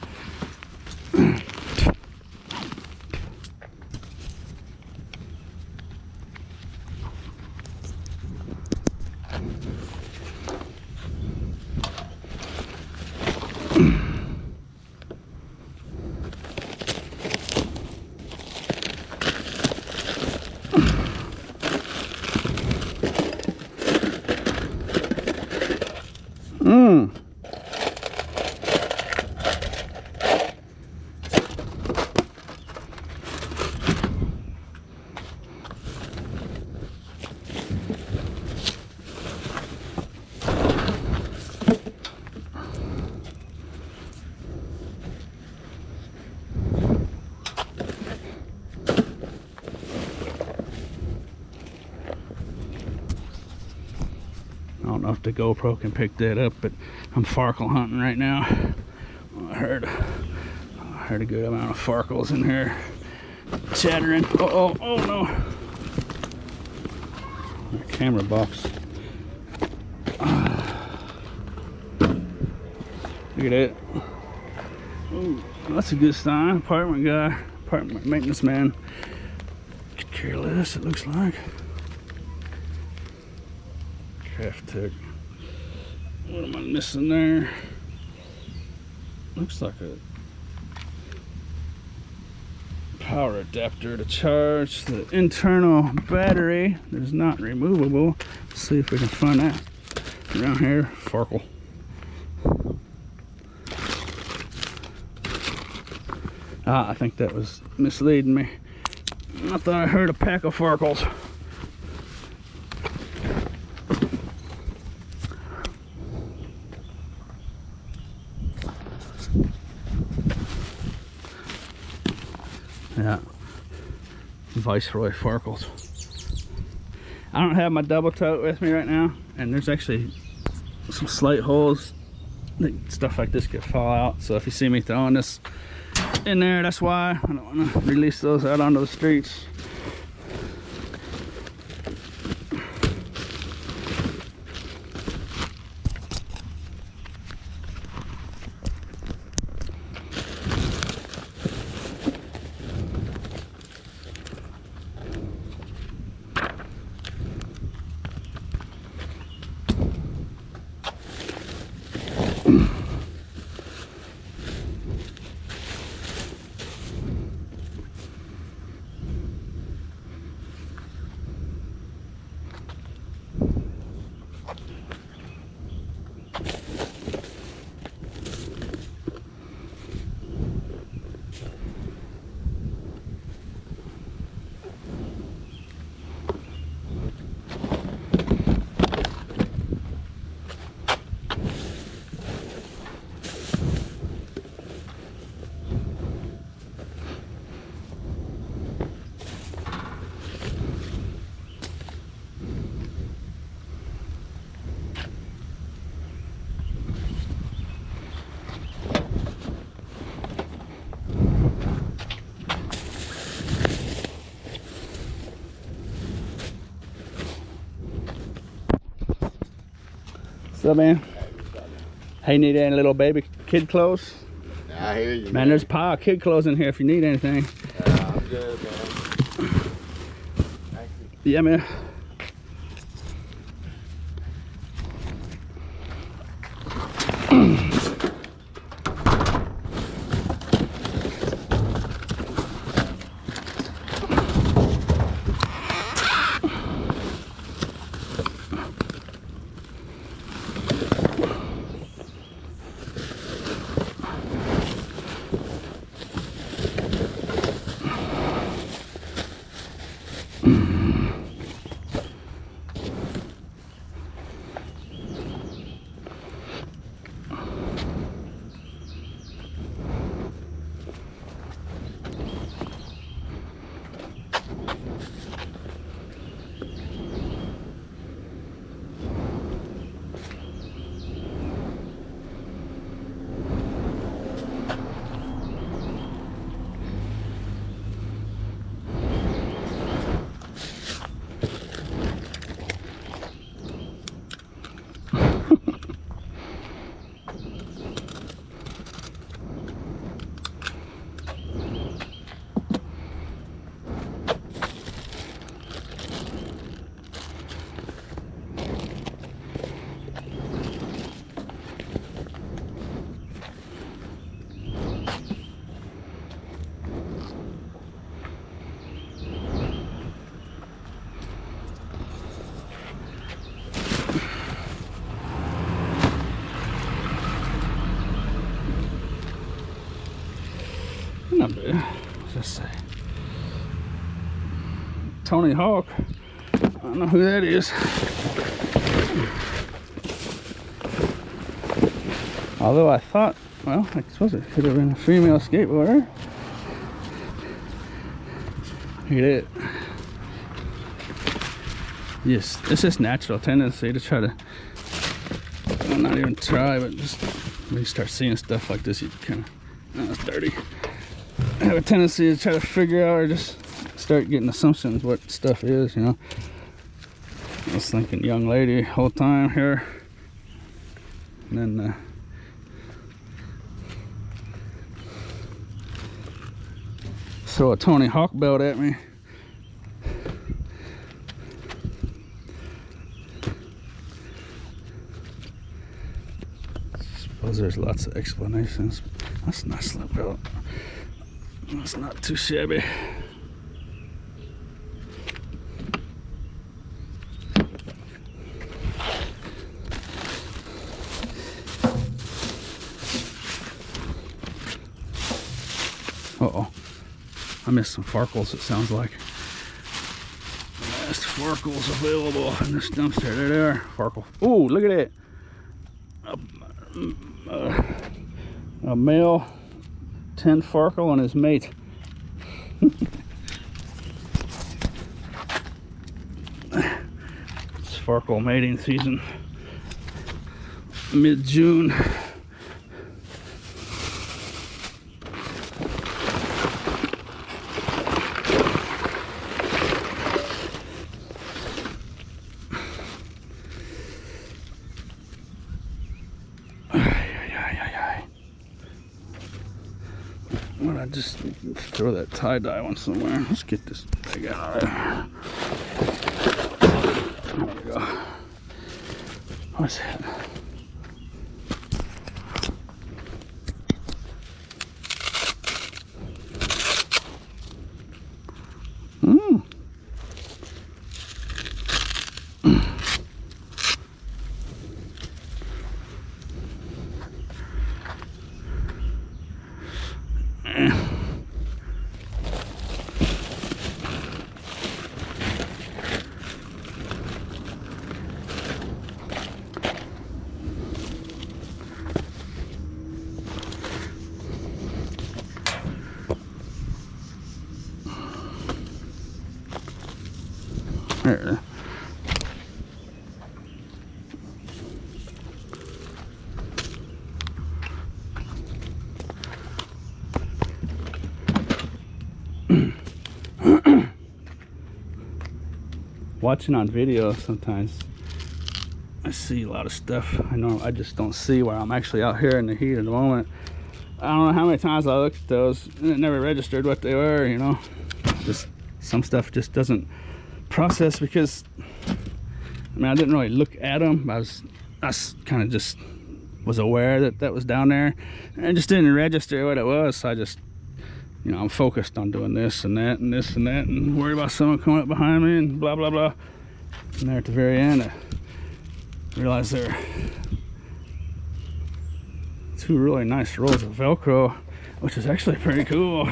I don't know if the GoPro can pick that up, but I'm Farkel hunting right now. I heard a good amount of Farkels in here chattering. Oh no! My camera box. Look at that. Oh, that's a good sign. Apartment maintenance man. Could care less, it looks like. Craft tech. What am I missing there? Looks like a power adapter to charge the internal battery that is not removable. Let's see if we can find that around here. Farkel. I think that was misleading me. I thought I heard a pack of Farkels. Yeah, Viceroy Farkels. I don't have my double tote with me right now, and there's actually some slight holes that stuff like this could fall out. So if you see me throwing this in there, that's why. I don't want to release those out onto the streets. up, man? Hey, need any little baby kid clothes? I hear you, man. There's a pile of kid clothes in here if you need anything. I'm good, man. Thank you. Yeah, man. Not bad. What's this say? Tony Hawk. I don't know who that is. Although I thought, well, I suppose it could have been a female skateboarder. Look at it. Yes, it's just natural tendency to try to, well, not even try, but just when you start seeing stuff like this, you kind of, oh, it's dirty. I have a tendency to try to figure out or just start getting assumptions what stuff is, you know. I was thinking young lady whole time here, and then throw a Tony Hawk belt at me. Suppose there's lots of explanations. That's a nice little belt. It's not too shabby. Uh-oh. I missed some Farkels, it sounds like. Last Farkels available in this dumpster. There they are. Farkel. Ooh, look at that. A male 10 Farkel and his mate. It's Farkel mating season. Mid-June. Why don't I just throw that tie-dye one somewhere? Let's get this bag out of there. There we go. What's that? There. Watching on video sometimes I see a lot of stuff. I know I just don't see while I'm actually out here in the heat at the moment. I don't know how many times I looked at those and it never registered what they were, you know. Just some stuff just doesn't process because I mean I didn't really look at them. I kind of just was aware that that was down there and I just didn't register what it was. So I just, you know, I'm focused on doing this and that and this and that and worry about someone coming up behind me and blah blah blah. And there at the very end I realized there were 2 really nice rolls of Velcro, which is actually pretty cool.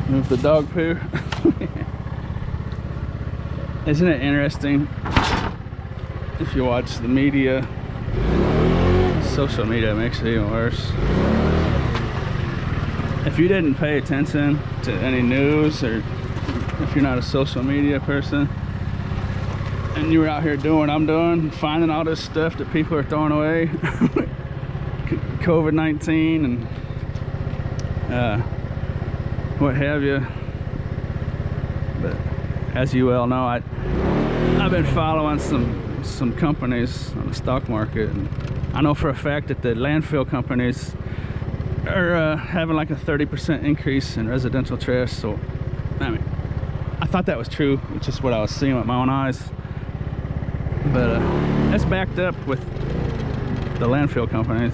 Move the dog poo. Isn't it interesting? If you watch the media, social media makes it even worse. If you didn't pay attention to any news, or if you're not a social media person, and you were out here doing what I'm doing, finding all this stuff that people are throwing away, COVID-19 and what have you. But as you well know, I've been following some companies on the stock market, and I know for a fact that the landfill companies are having like a 30% increase in residential trash. So I mean, I thought that was true. It's just what I was seeing with my own eyes, but that's backed up with the landfill companies,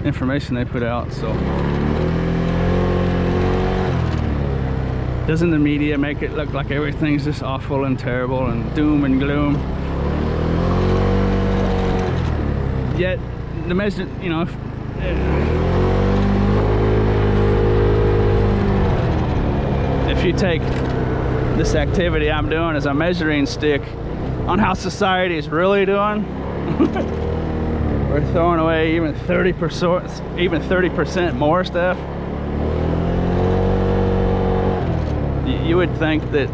information they put out. So doesn't the media make it look like everything's just awful and terrible and doom and gloom? Yet the measure, you know, if you take this activity I'm doing as a measuring stick on how society is really doing, we're throwing away even 30% more stuff. You would think that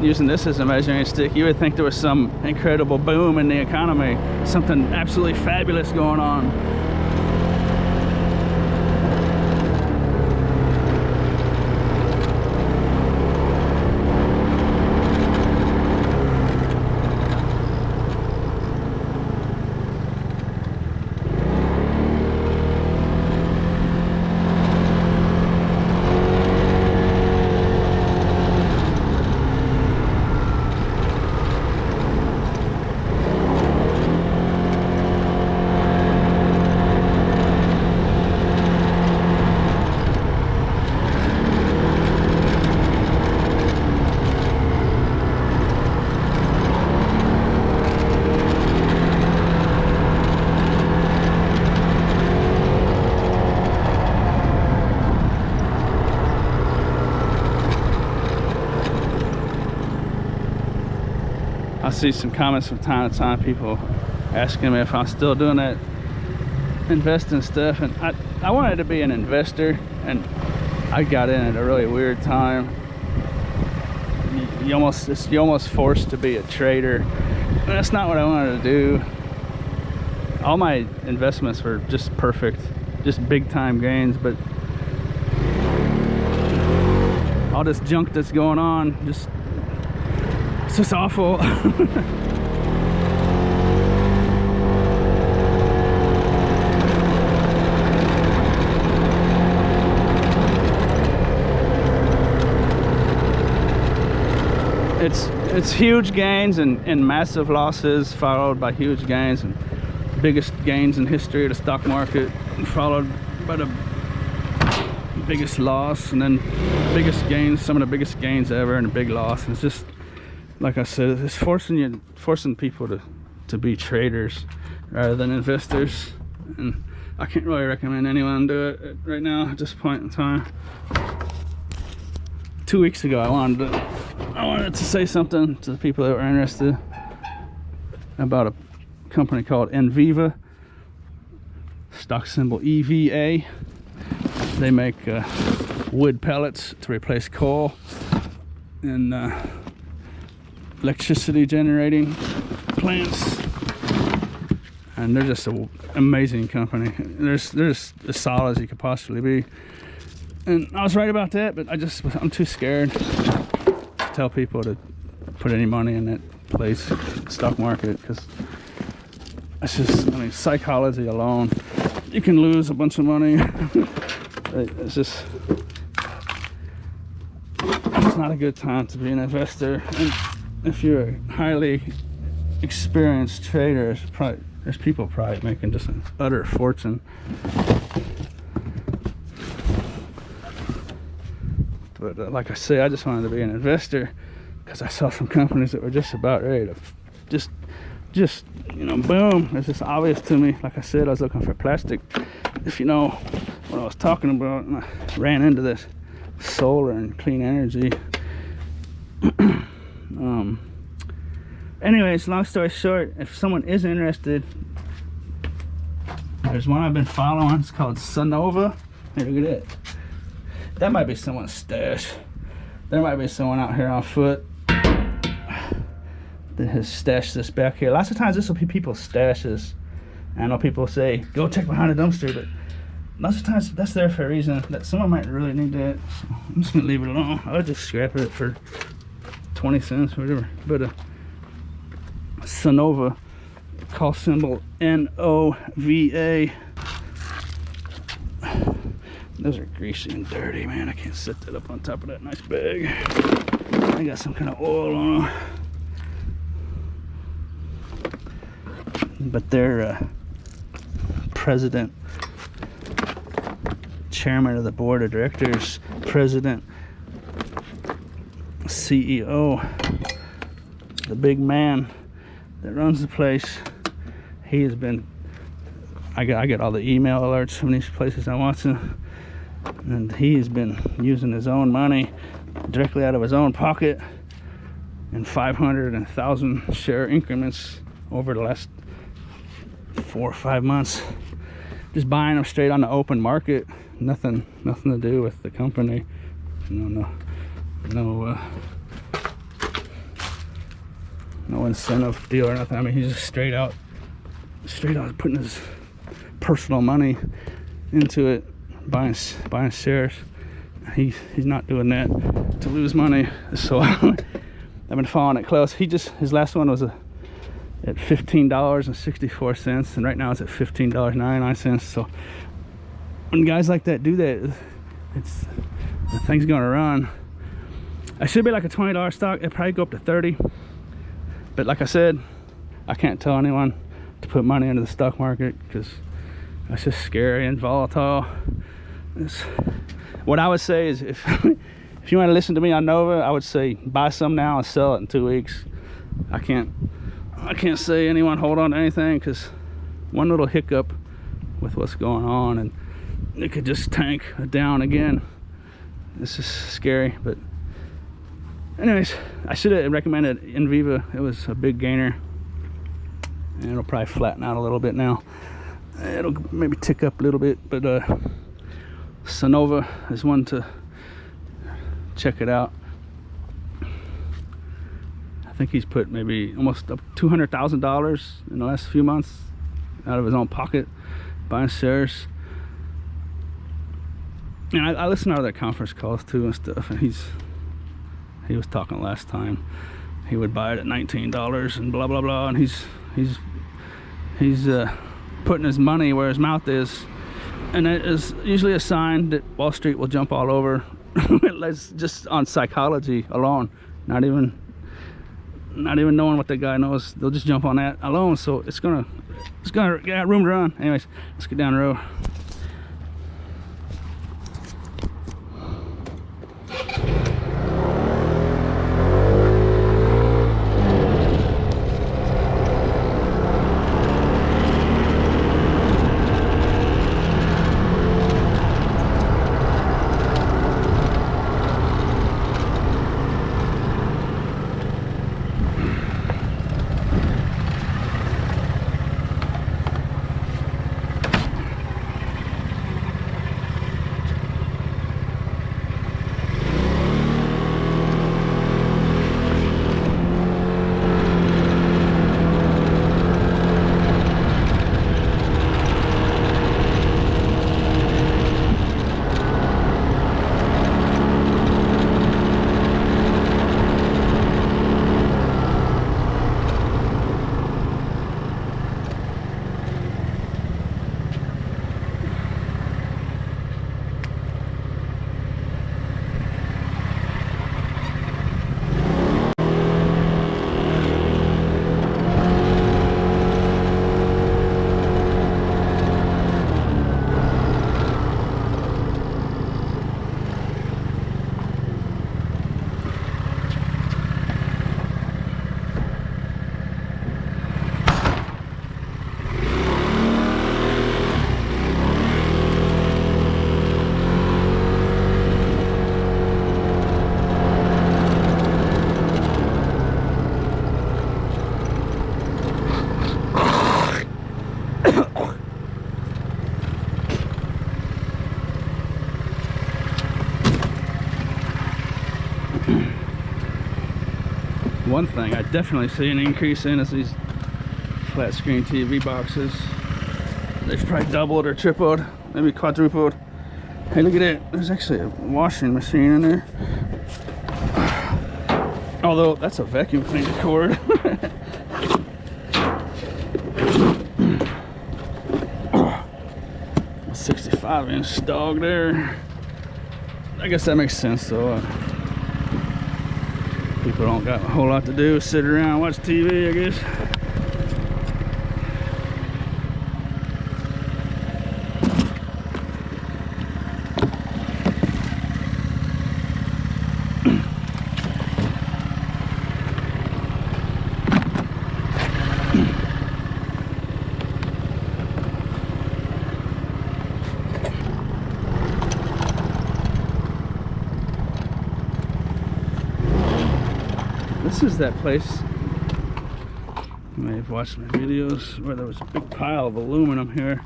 using this as a measuring stick, you would think there was some incredible boom in the economy, something absolutely fabulous going on. I see some comments from time to time, people asking me if I'm still doing that investing stuff, and I wanted to be an investor, and I got in at a really weird time. You're almost forced to be a trader, and that's not what I wanted to do. All my investments were just perfect, just big time gains, but all this junk that's going on, it's just awful. It's huge gains and massive losses, followed by huge gains, and biggest gains in history of the stock market, followed by the biggest loss, and then biggest gains, some of the biggest gains ever, and a big loss. And it's just, like I said, it's forcing people to be traders rather than investors, and I can't really recommend anyone do it right now at this point in time. 2 weeks ago, I wanted to say something to the people that were interested about a company called Enviva, stock symbol EVA. They make wood pellets to replace coal in electricity generating plants, and they're just an amazing company. They're just as solid as you could possibly be. And I was right about that, but I'm too scared to tell people to put any money in that place, stock market, because it's just, I mean, psychology alone, you can lose a bunch of money. It's not a good time to be an investor. And if you're a highly experienced trader, there's people probably making just an utter fortune. But like I say, I just wanted to be an investor because I saw some companies that were just about ready to just you know, boom. It's just obvious to me. Like I said, I was looking for plastic, if you know what I was talking about, and I ran into this solar and clean energy. Anyways, long story short, if someone is interested, there's one I've been following. It's called Sonova. Hey, look at that. That might be someone's stash. There might be someone out here on foot that has stashed this back here. Lots of times this will be people's stashes. I know people say, go check behind the dumpster, but lots of times that's there for a reason, that someone might really need that. So I'm just gonna leave it alone. I'll just scrap it for 20 cents or whatever. But Sonova, call symbol NOVA. Those are greasy and dirty, man. I can't set that up on top of that nice bag. I got some kind of oil on them. But their president, chairman of the board of directors, president, CEO, the big man that runs the place, he has been, I get all the email alerts from these places I'm watching, and he's been using his own money directly out of his own pocket in 500 and 1,000 share increments over the last 4 or 5 months, just buying them straight on the open market. Nothing to do with the company. No incentive deal or nothing. I mean, he's just straight out putting his personal money into it, buying shares. He's not doing that to lose money. So I've been following it close. His last one was at $15.64, and right now it's at $15.99. So when guys like that do that, the thing's gonna run. I should be like a $20 stock. It'd probably go up to 30. But like I said, I can't tell anyone to put money into the stock market because it's just scary and volatile. What I would say is, if you want to listen to me on Nova, I would say buy some now and sell it in 2 weeks. I can't say anyone hold on to anything, because one little hiccup with what's going on and it could just tank down again. It's just scary. But Anyways, I should have recommended Inviva. It was a big gainer, and it'll probably flatten out a little bit now. It'll maybe tick up a little bit, but Sonova is one to check it out. I think he's put maybe almost up $200,000 in the last few months out of his own pocket buying shares. And I listen to other conference calls too and stuff, and he was talking last time he would buy it at $19 and blah blah blah, and he's putting his money where his mouth is, and it is usually a sign that Wall Street will jump all over. Let's just on psychology alone, not even knowing what the guy knows, they'll just jump on that alone. So it's gonna get room to run. Anyways, let's get down the road. One thing I definitely see an increase in is these flat screen TV boxes. They've probably doubled or tripled, maybe quadrupled. Hey, look at that. There's actually a washing machine in there. Although that's a vacuum cleaner cord. 65-inch dog there. I guess that makes sense though. People don't got a whole lot to do, sit around and watch TV, I guess. This is that place, you may have watched my videos, where there was a big pile of aluminum here.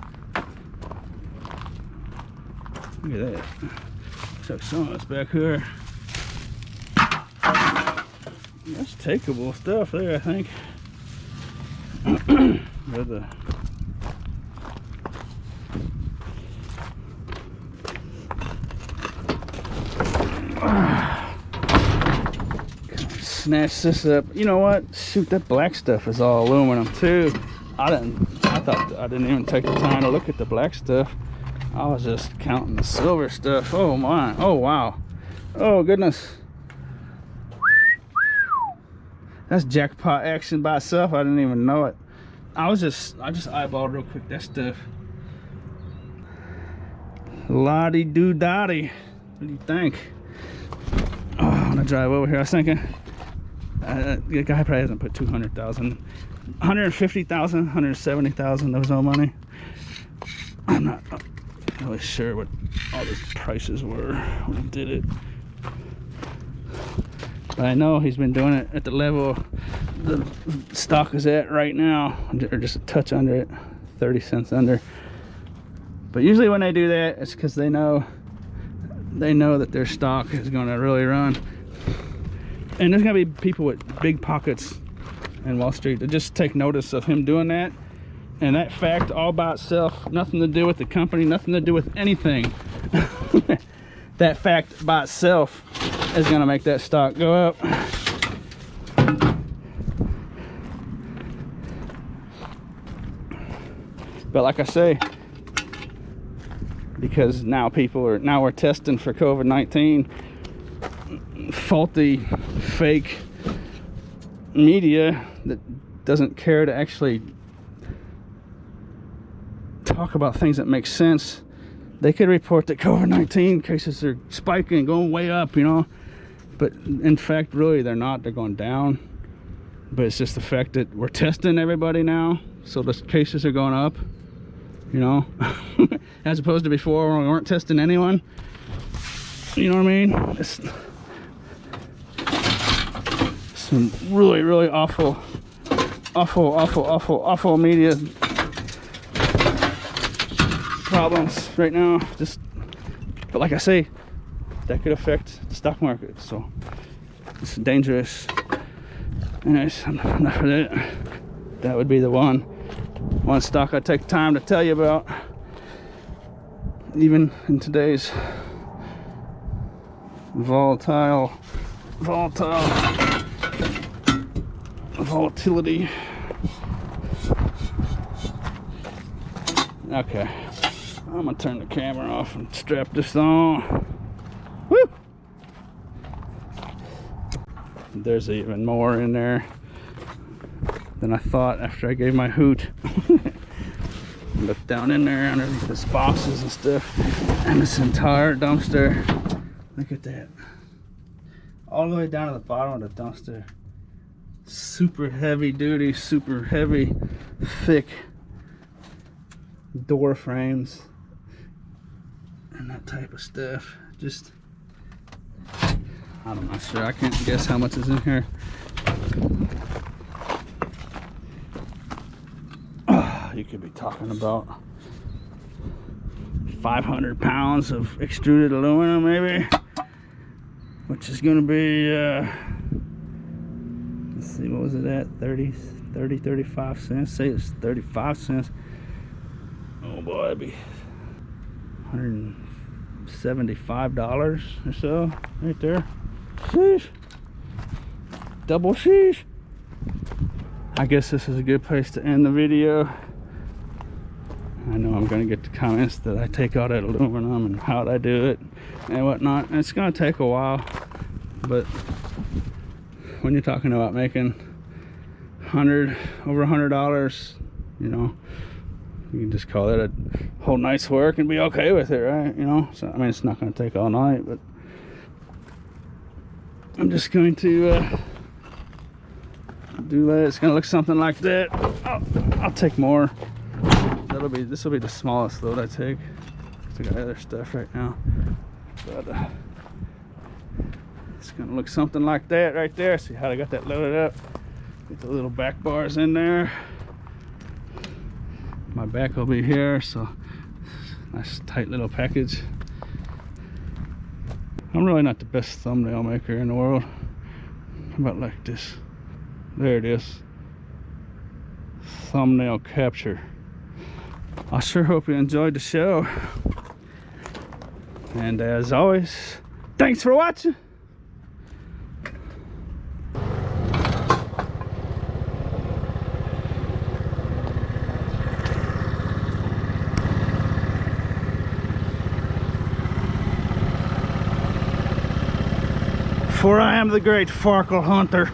Look at that. Took some of this back here. That's takeable stuff there, I think. Where the snatch this up. You know what? Shoot, that black stuff is all aluminum too. I thought I didn't even take the time to look at the black stuff. I was just counting the silver stuff. Oh my. Oh wow. Oh goodness. That's jackpot action by itself. I didn't even know it. I just eyeballed real quick that stuff. Lottie doo dotty. What do you think? Oh, I'm gonna drive over here. I was thinking the guy probably hasn't put 200,000, 150,000, 170,000 of his own money. I'm not really sure what all these prices were when I did it. But I know he's been doing it at the level the stock is at right now, or just a touch under it, 30 cents under. But usually when they do that, it's because they know that their stock is going to really run. And there's going to be people with big pockets in Wall Street that just take notice of him doing that. And that fact all by itself, nothing to do with the company, nothing to do with anything. That fact by itself is going to make that stock go up. But like I say, because now we're testing for COVID-19, faulty, fake media that doesn't care to actually talk about things that make sense. They could report that COVID-19 cases are spiking, going way up, you know, but in fact, really, they're not. They're going down. But it's just the fact that we're testing everybody now, so the cases are going up, you know, as opposed to before when we weren't testing anyone. You know what I mean? It's some really, really awful media problems right now. But like I say, that could affect the stock market, so it's dangerous. Anyways, enough of that. That would be the one stock I take time to tell you about, even in today's volatility. Okay, I'm gonna turn the camera off and strap this on. Woo! There's even more in there than I thought after I gave my hoot. Look down in there underneath this boxes and stuff, and this entire dumpster. Look at that, all the way down to the bottom of the dumpster. Super heavy duty, super heavy, thick door frames and that type of stuff. Just, I'm not sure. I can't guess how much is in here. You could be talking about 500 pounds of extruded aluminum, maybe, which is going to be, let's see, what was it at? 35 cents. Say it's 35 cents. Oh boy, it'd be $175 or so right there. Sheesh. Double sheesh. I guess this is a good place to end the video. I know I'm going to get the comments that I take all that aluminum and how'd I do it and whatnot. And it's going to take a while, but when you're talking about making over $100, you know, you can just call it a whole night's work and be okay with it, right? You know, so I mean, it's not going to take all night, but I'm just going to do that. It's going to look something like that. I'll take more. This will be the smallest load I take. I got other stuff right now, but it's going to look something like that right there. See how I got that loaded up? Get the little back bars in there. My back will be here, so nice tight little package. I'm really not the best thumbnail maker in the world. How about like this? There it is. Thumbnail capture. I sure hope you enjoyed the show. And as always, thanks for watching. For I am the great Farkel hunter.